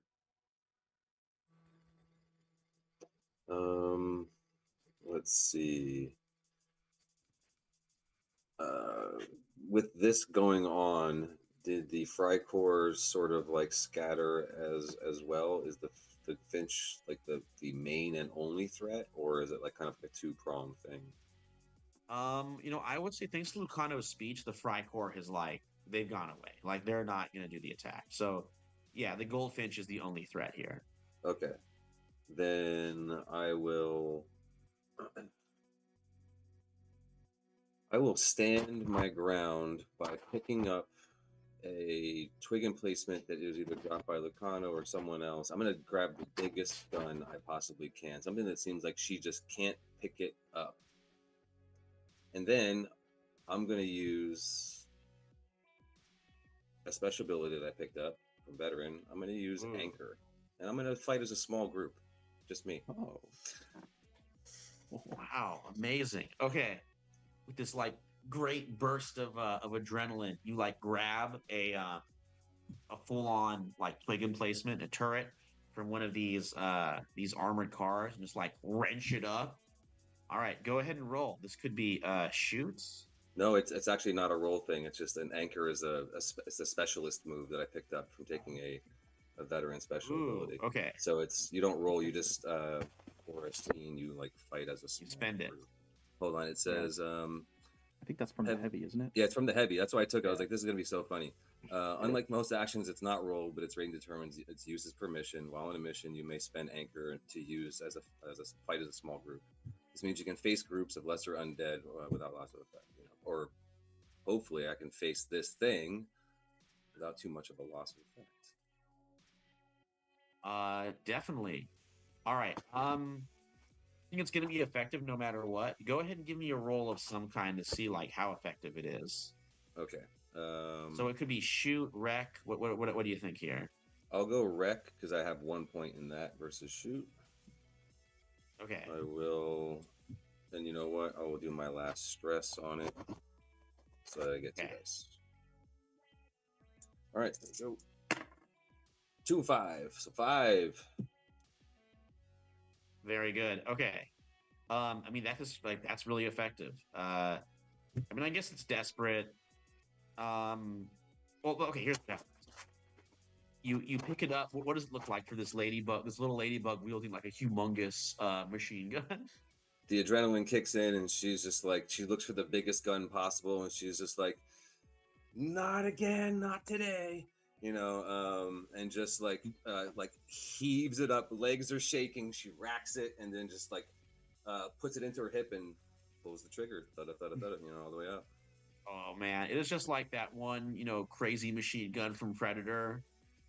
Let's see. Uh, with this going on, did the Frycores sort of like scatter as well? Is the Finch like the main and only threat, or is it like kind of like a two-pronged thing? I would say thanks to Lucano's speech, the Frycore has like they've gone away. Like they're not gonna do the attack. So yeah, the Goldfinch is the only threat here. Okay. Then I will stand my ground by picking up a twig emplacement that is either dropped by Lucano or someone else. I'm going to grab the biggest gun I possibly can, something that seems like she just can't pick it up. And then I'm going to use a special ability that I picked up from Veteran. I'm going to use Anchor, and I'm going to fight as a small group, just me. Oh. Wow, amazing. Okay, with this like great burst of adrenaline, you like grab a full on like twig emplacement, a turret from one of these armored cars, and just like wrench it up. All right, go ahead and roll. This could be shoots. No, it's actually not a roll thing. It's just an Anchor is it's a specialist move that I picked up from taking a veteran special ability. Okay, So you don't roll. You just for a scene you like fight as a small you spend it. group. Hold on, it says I think that's from the heavy, isn't it? yeah, it's from the heavy. That's why I took it. I was like, this is gonna be so funny. Unlike most actions, it's not rolled, but its rating determines its use as permission. While on a mission, you may spend Anchor to use as a fight as a small group. This means you can face groups of lesser undead without loss of effect. Or hopefully, I can face this thing without too much of a loss of effect. Definitely. All right. I think it's going to be effective no matter what. Go ahead and give me a roll of some kind to see like how effective it is. Okay. So it could be shoot, wreck. What do you think here? I'll go wreck because I have 1 point in that versus shoot. Okay. I will. And you know what? I will do my last stress on it. So I get 2 dice. All right, there we go. 2 and 5. So 5. Very good. Okay. I mean that's really effective. I mean, I guess it's desperate. Well, okay. Here's that. You pick it up. What does it look like for this ladybug? This little ladybug wielding like a humongous machine gun. The adrenaline kicks in, and she's just like she looks for the biggest gun possible, and she's just like, "Not again, not today." And just like heaves it up. Legs are shaking. She racks it, and then just like puts it into her hip and pulls the trigger. All the way up. Oh man, it is just like that one, crazy machine gun from Predator.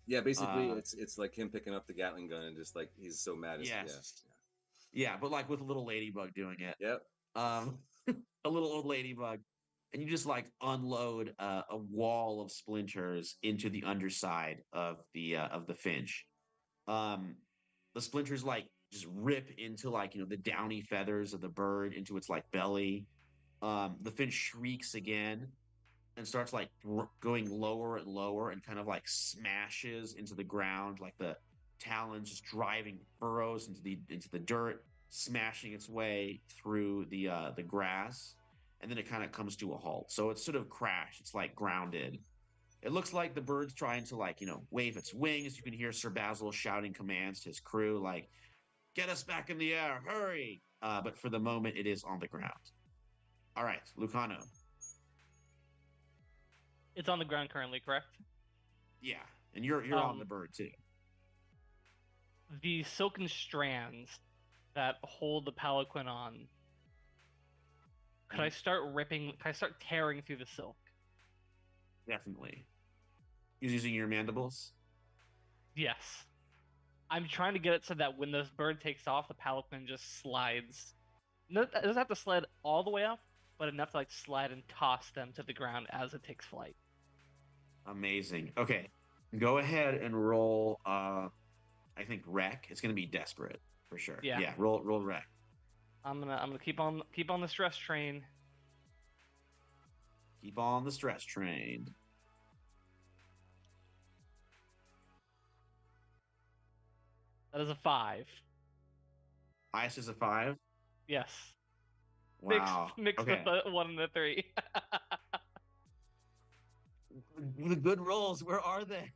Yeah, basically, it's like him picking up the Gatling gun and just like he's so mad. Yes. Yeah, but like with a little ladybug doing it. Yep. A little old ladybug, and you just like unload a wall of splinters into the underside of the finch. The splinters like just rip into like the downy feathers of the bird into its like belly. The finch shrieks again and starts like going lower and lower and kind of like smashes into the ground, like the talons just driving furrows into the dirt, smashing its way through the grass, and then it kind of comes to a halt. So it's sort of crashed. It's like grounded. It looks like the bird's trying to like wave its wings. You can hear Sir Basil shouting commands to his crew like, "Get us back in the air, hurry!" But for the moment, it is on the ground. All right, Lucano. It's on the ground currently, correct? Yeah, and you're on the bird too. The silken strands that hold the palanquin on. Could I start ripping? Can I start tearing through the silk? Definitely. Using your mandibles? Yes. I'm trying to get it so that when this bird takes off, the palanquin just slides. No, it doesn't have to slide all the way up, but enough to like slide and toss them to the ground as it takes flight. Amazing. Okay. Go ahead and roll I think wreck. It's gonna be desperate for sure. Yeah. Yeah, roll wreck. I'm gonna keep on the stress train. Keep on the stress train. That is a 5. Ice is a 5. Yes. Wow. Mixed Okay. with a 1 and a 3. The good rolls, where are they?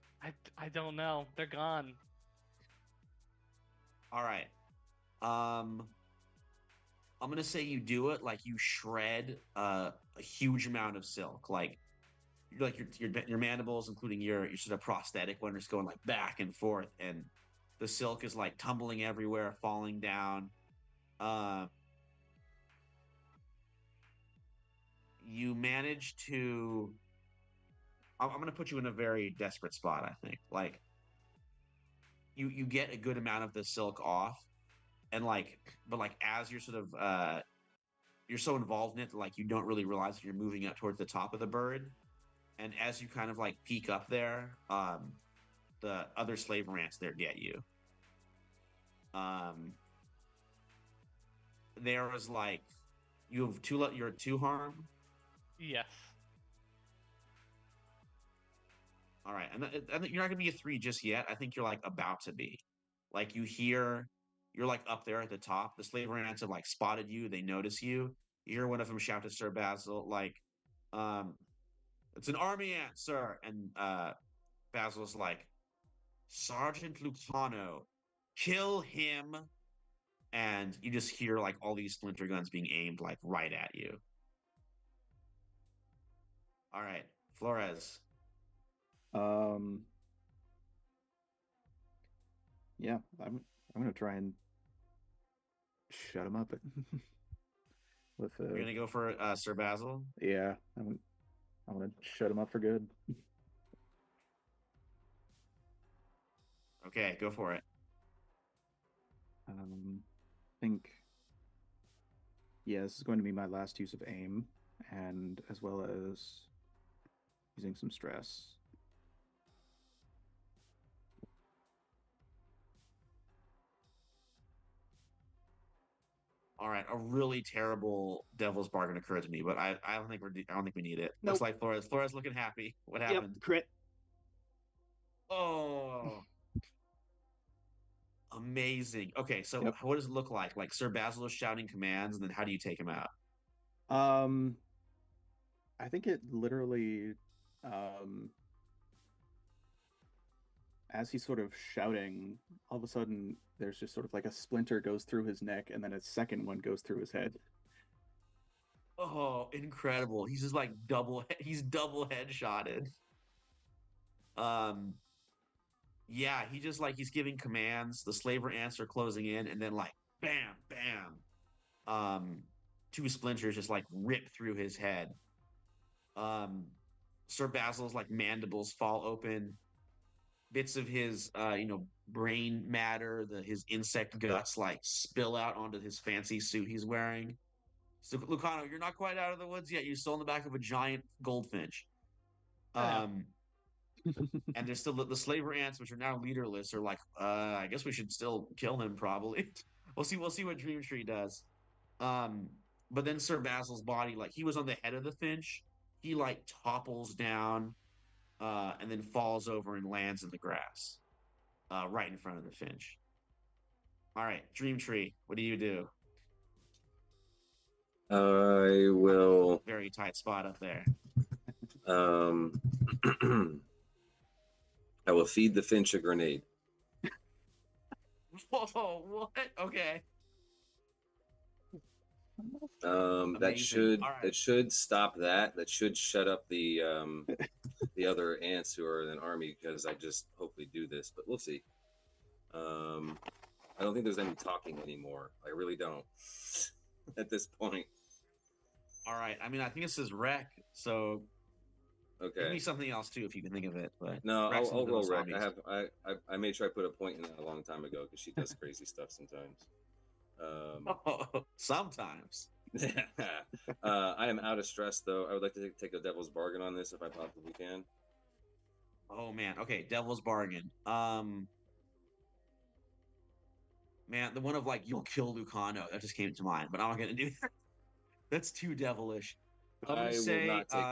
I don't know. They're gone. All right. I'm gonna say you do it like you shred a huge amount of silk, like your mandibles, including your sort of prosthetic one, is going like back and forth, and the silk is like tumbling everywhere, falling down. You manage to. I'm gonna put you in a very desperate spot. I think like you get a good amount of the silk off, and but as you're sort of you're so involved in it that like you don't really realize that you're moving up towards the top of the bird, and as you kind of like peek up there, the other slave ants there get you. There was like you're at 2 harm. Yes. All right, and I think you're not gonna be a 3 just yet. I think you're like about to be. Like you're like up there at the top. The slave ants have like spotted you. They notice you. You hear one of them shout to Sir Basil, like, "It's an army ant, sir." And Basil's like, "Sergeant Lucano, kill him!" And you just hear like all these splinter guns being aimed like right at you. All right, Flores. Yeah, I'm gonna try and shut him up. With You're gonna go for Sir Basil. yeah, I'm gonna shut him up for good. Okay, go for it. I think yeah, this is going to be my last use of aim, and as well as using some stress. All right, a really terrible devil's bargain occurred to me, but I don't think we need it. Nope. Looks like Flores looking happy. What happened? Yep, crit. Oh, amazing. Okay, so Yep. what does it look like? Like Sir Basil is shouting commands, and then how do you take him out? I think it literally, as he's sort of shouting, all of a sudden there's just sort of like a splinter goes through his neck, and then a second one goes through his head. Oh, incredible. He's just like he's double headshotted. Yeah, he's giving commands. The slaver ants are closing in, and then like bam, bam. 2 splinters just like rip through his head. Sir Basil's like mandibles fall open. Bits of his brain matter, his insect guts like spill out onto his fancy suit he's wearing. So Lucano, you're not quite out of the woods yet. You're still in the back of a giant goldfinch. And there's still the slaver ants, which are now leaderless, are like, I guess we should still kill him probably. We'll see what Dream Tree does. But then Sir Basil's body, like he was on the head of the finch, he like topples down, and then falls over and lands in the grass, right in front of the finch. All right, Dream Tree, what do you do? I will. Very tight spot up there. I will feed the finch a grenade. Whoa, what? Okay. That Amazing. should All right. that should stop that. That should shut up the the other ants who are in an army because I just hopefully do this, but we'll see. I don't think there's any talking anymore. I really don't at this point. All right. I mean, I think this is wreck. So give me Okay. something else too if you can think of it. But No, Wreck's in I'll the roll most Rec. obvious. I made sure I put a point in that a long time ago because she does crazy stuff sometimes. Sometimes. I am out of stress though. I would like to take a devil's bargain on this if I possibly can. Oh man. Okay, Devil's Bargain. Man, the one of like you'll kill Lucano that just came to mind, but I'm not gonna do that. That's too devilish. I'm gonna I will say, not take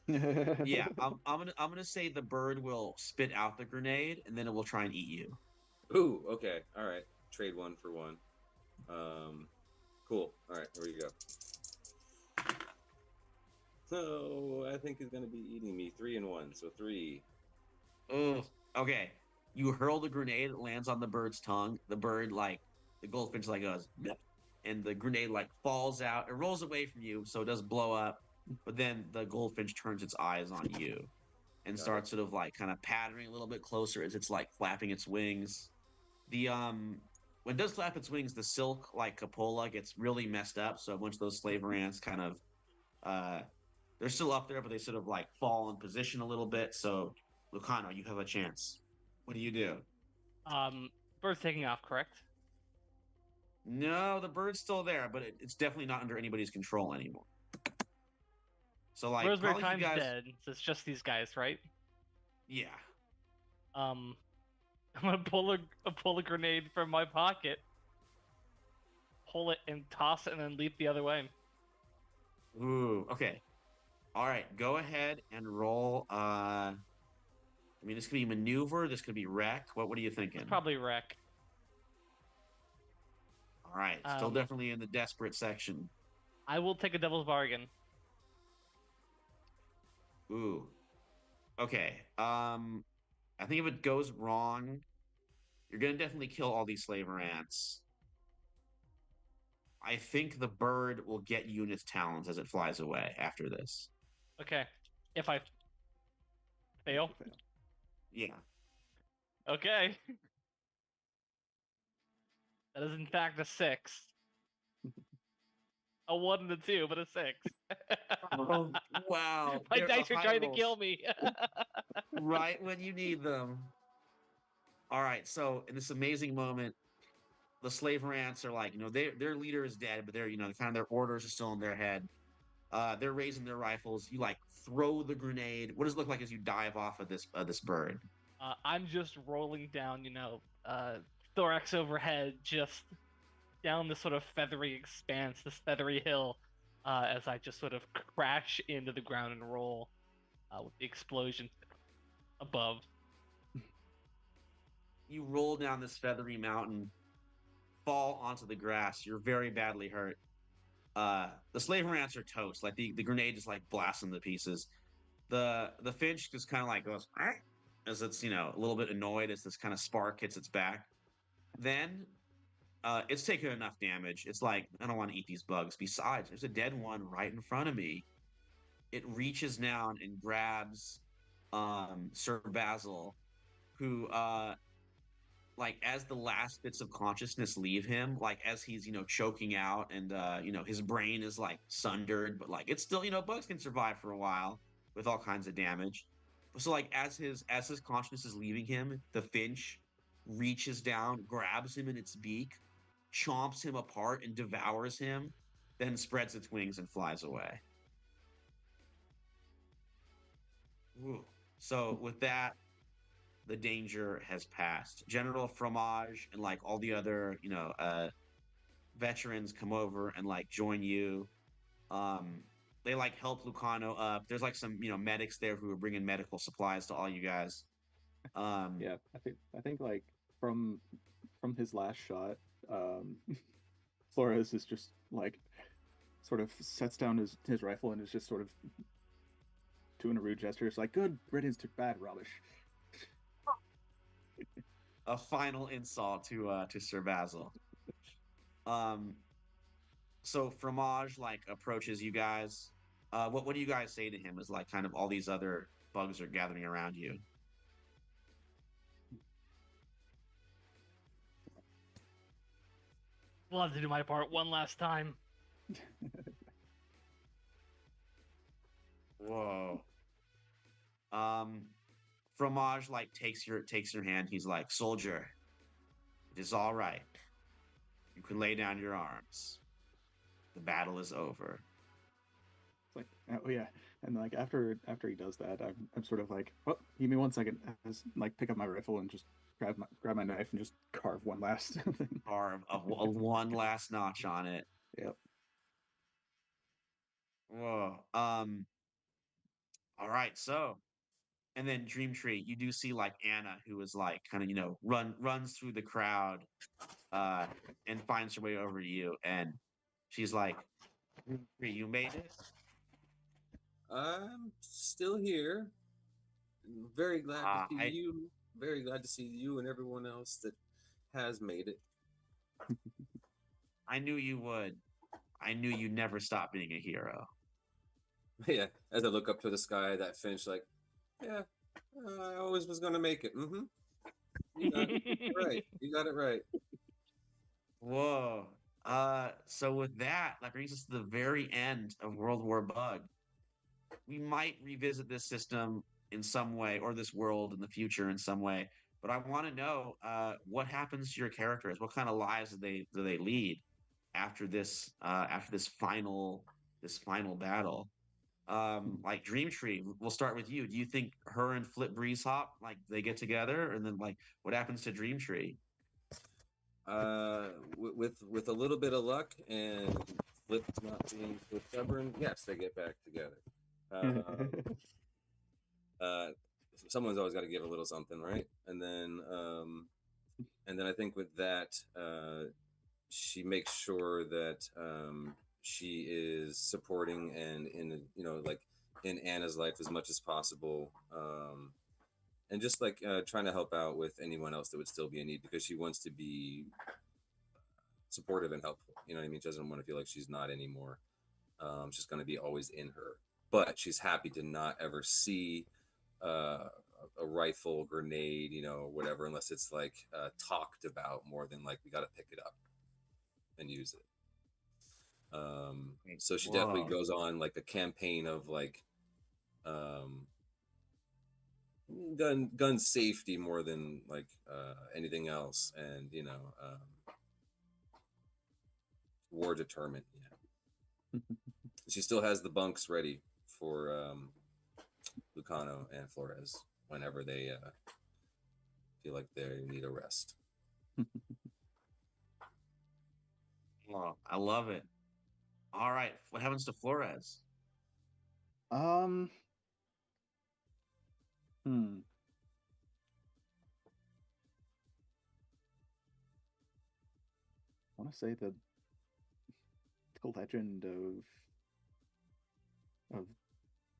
that. yeah, I'm gonna say the bird will spit out the grenade and then it will try and eat you. Ooh, okay, all right. Trade one for one. Cool. All right, here we go. So I think he's gonna be eating me 3 and 1. So 3. Ugh. Okay. You hurl the grenade, it lands on the bird's tongue. The bird, like, the goldfinch, like, goes, "Bleh," and the grenade, like, falls out. It rolls away from you, so it does blow up. But then the goldfinch turns its eyes on you and Got starts sort of, like, kind of pattering a little bit closer as it's, like, flapping its wings. The, when it does flap its wings, the silk, like, cupola gets really messed up. So a bunch of those slaver ants kind of, they're still up there, but they sort of, like, fall in position a little bit. So, Lucano, you have a chance. What do you do? Bird's taking off, correct? No, the bird's still there, but it's definitely not under anybody's control anymore. So, like, Rosemary probably you Time's guys, dead, so it's just these guys, right? yeah. I'm gonna pull a grenade from my pocket, pull it and toss it, and then leap the other way. Ooh, okay. All right, go ahead and roll. I mean, this could be maneuver. This could be wreck. What are you thinking? Probably wreck. All right, still definitely in the desperate section. I will take a devil's bargain. Ooh. Okay. I think if it goes wrong, you're gonna definitely kill all these slaver ants. I think the bird will get you in its talons as it flies away after this. Okay. If I fail. Yeah. Okay. That is in fact a 6. A 1 and a 2, but a 6. Oh, wow. My They're dice are high trying to rolls. kill me. Right when you need them. All right, so in this amazing moment, the slaver ants are like, their leader is dead, but they're, kind of their orders are still in their head. They're raising their rifles. You like throw the grenade. What does it look like as you dive off of this bird? I'm just rolling down, thorax overhead, just down this sort of feathery expanse, this feathery hill, as I just sort of crash into the ground and roll with the explosion above. You roll down this feathery mountain, fall onto the grass. You're very badly hurt. The slaver ants are toast. Like the grenade just like blasts them to pieces. The finch just kind of like goes as it's a little bit annoyed as this kind of spark hits its back. Then it's taken enough damage. It's like, I don't want to eat these bugs. Besides, there's a dead one right in front of me. It reaches down and grabs Sir Basil, who like as the last bits of consciousness leave him, like as he's choking out and his brain is like sundered, but like it's still bugs can survive for a while with all kinds of damage. So like as his consciousness is leaving him, the finch reaches down, grabs him in its beak, chomps him apart and devours him, then spreads its wings and flies away. Ooh. So with that, the danger has passed. General Fromage and like all the other, veterans come over and like join you. They like help Lucano up. There's like some, medics there who are bringing medical supplies to all you guys. Yeah, I think like from his last shot, Flores is just like sort of sets down his rifle and is just sort of doing a rude gesture. It's like, good riddance to bad rubbish. A final insult to Sir Basil. So Fromage like approaches you guys. what do you guys say to him as like kind of all these other bugs are gathering around you? Love to do my part one last time. Whoa. Fromage like takes your hand. He's like, soldier, it is all right. You can lay down your arms. The battle is over. It's like, oh yeah, and like after he does that, I'm sort of like, oh, give me 1 second. I just, like pick up my rifle and just grab my knife and just carve one last thing. Carve a one last notch on it. Yep. Whoa. All right. So, and then Dream Tree, you do see like Anna, who is like kind of runs through the crowd, uh, and finds her way over to you, and she's like, Dream Tree, you made it. I'm still here. Very glad to see I you. Very glad to see you and everyone else that has made it. I knew you would. I knew you'd never stop being a hero. Yeah, as I look up to the sky, that Finch, like, yeah, I always was gonna make it. Mm-hmm. You got it right. You got it right. Whoa. So with that, that brings us to the very end of World War Bug. We might revisit this system in some way, or this world in the future in some way. But I want to know what happens to your characters. What kind of lives do they lead after this final battle? Like Dream Tree, we'll start with you. Do you think her and Flip Breeze Hop like they get together, and then like what happens to Dream Tree? With a little bit of luck and Flip not being so stubborn, yes, they get back together. Someone's always got to give a little something, right? And then I think with that, she makes sure that she is supporting and like in Anna's life as much as possible, and just like trying to help out with anyone else that would still be in need, because she wants to be supportive and helpful. You know what I mean? She doesn't want to feel like she's not anymore. She's going to be always in her, but she's happy to not ever see a rifle, grenade, whatever, unless it's like talked about more than like we got to pick it up and use it. So she definitely goes on like a campaign of like gun safety more than like anything else, and war deterrent. Yeah. She still has the bunks ready for Lucano and Flores whenever they feel like they need a rest. Oh, I love it. All right, what happens to Flores? Hmm. I want to say the legend of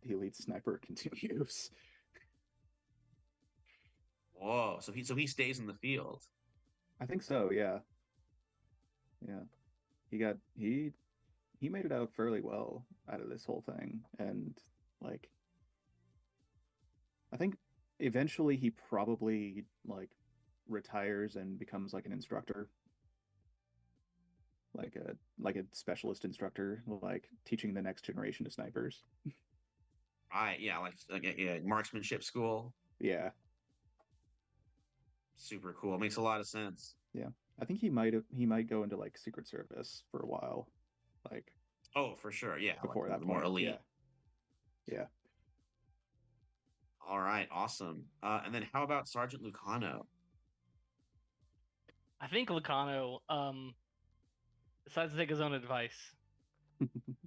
the elite sniper continues. Whoa, so he stays in the field. I think so, yeah. Yeah. He made it out fairly well out of this whole thing, and like I think eventually he probably like retires and becomes like an instructor, like a specialist instructor, like teaching the next generation of snipers. Right, yeah, like yeah, marksmanship school. Yeah. Super cool. Makes a lot of sense. Yeah. I think he might go into like Secret Service for a while. Like oh, for sure. Yeah. Before like, that more point. elite. Yeah. All right, awesome. And then how about Sergeant Lucano? I think Lucano decides to take his own advice,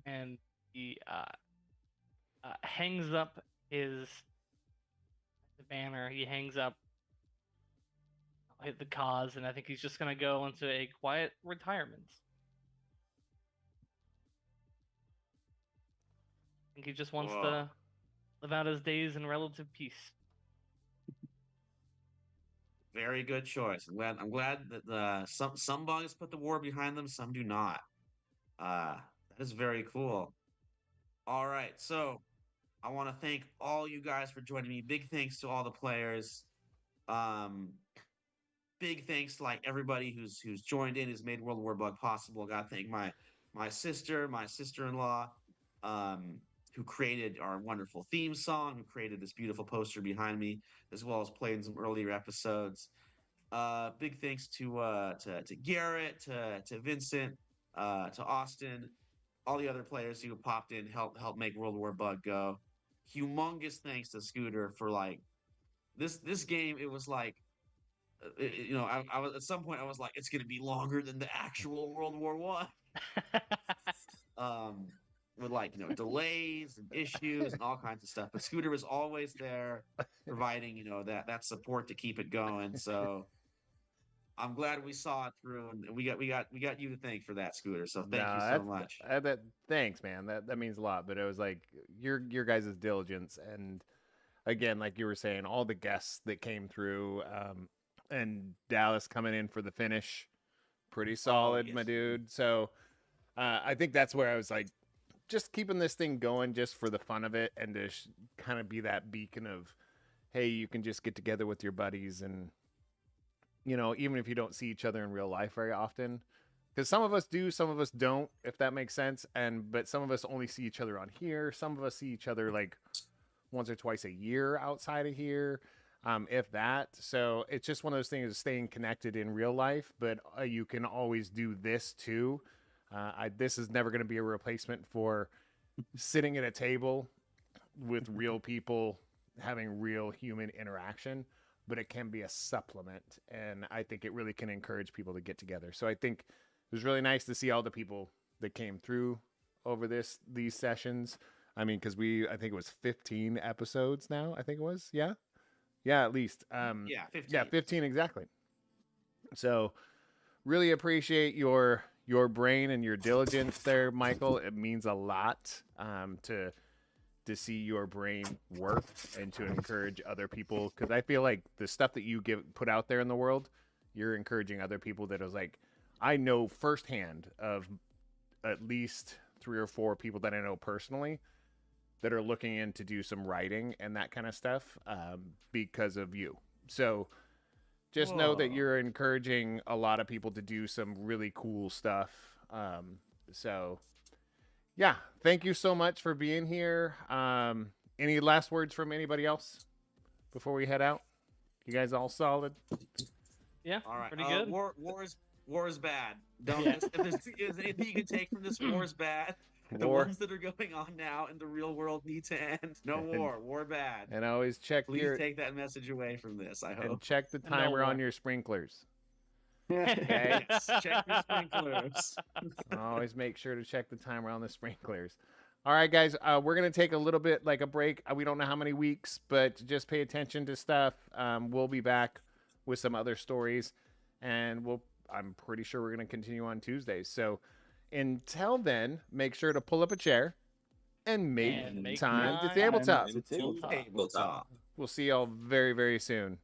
and he hangs up the banner. He hangs up the cause, and I think he's just gonna go into a quiet retirement. I think he just wants to live out his days in relative peace. Very good choice. I'm glad that some bugs put the war behind them, some do not. That is very cool. All right, so I want to thank all you guys for joining me. Big thanks to all the players. Um, big thanks to like everybody who's joined in, who's made World War Bug possible. Got to thank my sister, my sister-in-law, um, who created our wonderful theme song, who created this beautiful poster behind me, as well as played in some earlier episodes. Big thanks to Garrett, to Vincent, to Austin, all the other players who popped in, help make World War Bug go. Humongous thanks to Scooter for like this game. It was like I was at some point I was like, it's gonna be longer than the actual World War One. Um, with like delays and issues and all kinds of stuff. But Scooter was always there, providing that support to keep it going. So I'm glad we saw it through, and we got you to thank for that, Scooter. So thank you so much. Thanks, man. That means a lot. But it was like your guys' diligence, and again, like you were saying, all the guests that came through, and Dallas coming in for the finish, pretty solid, my dude. So I think that's where I was like, just keeping this thing going just for the fun of it, and to kind of be that beacon of, hey, you can just get together with your buddies, and even if you don't see each other in real life very often, because some of us do, some of us don't, if that makes sense. But some of us only see each other on here. Some of us see each other like once or twice a year outside of here, if that. So it's just one of those things of staying connected in real life, but you can always do this too. This is never going to be a replacement for sitting at a table with real people having real human interaction, but it can be a supplement, and I think it really can encourage people to get together. So I think it was really nice to see all the people that came through over these sessions. I mean, because I think it was 15 episodes now. I think it was, yeah, at least. 15. Yeah, 15 exactly. So really appreciate your brain and your diligence there, Michael. It means a lot to see your brain work and to encourage other people, because I feel like the stuff that you put out there in the world, you're encouraging other people. That was like, I know firsthand of at least 3 or 4 people that I know personally that are looking in to do some writing and that kind of stuff because of you. So just know that you're encouraging a lot of people to do some really cool stuff. So yeah, thank you so much for being here. Any last words from anybody else before we head out? You guys all solid? Yeah, all right. Pretty good. War is bad. Don't. If there's anything you can take from this, war is bad. The ones that are going on now in the real world need to end. No war. War bad. And always check. Please take that message away from this. I hope. And check the timer on your sprinklers. Okay. Yes, check your sprinklers. Always make sure to check the timer on the sprinklers. All right, guys, we're going to take a little bit like a break. We don't know how many weeks, but just pay attention to stuff. We'll be back with some other stories, and I'm pretty sure we're going to continue on Tuesdays. So until then, make sure to pull up a chair and make time to tabletop. We'll see y'all very, very soon.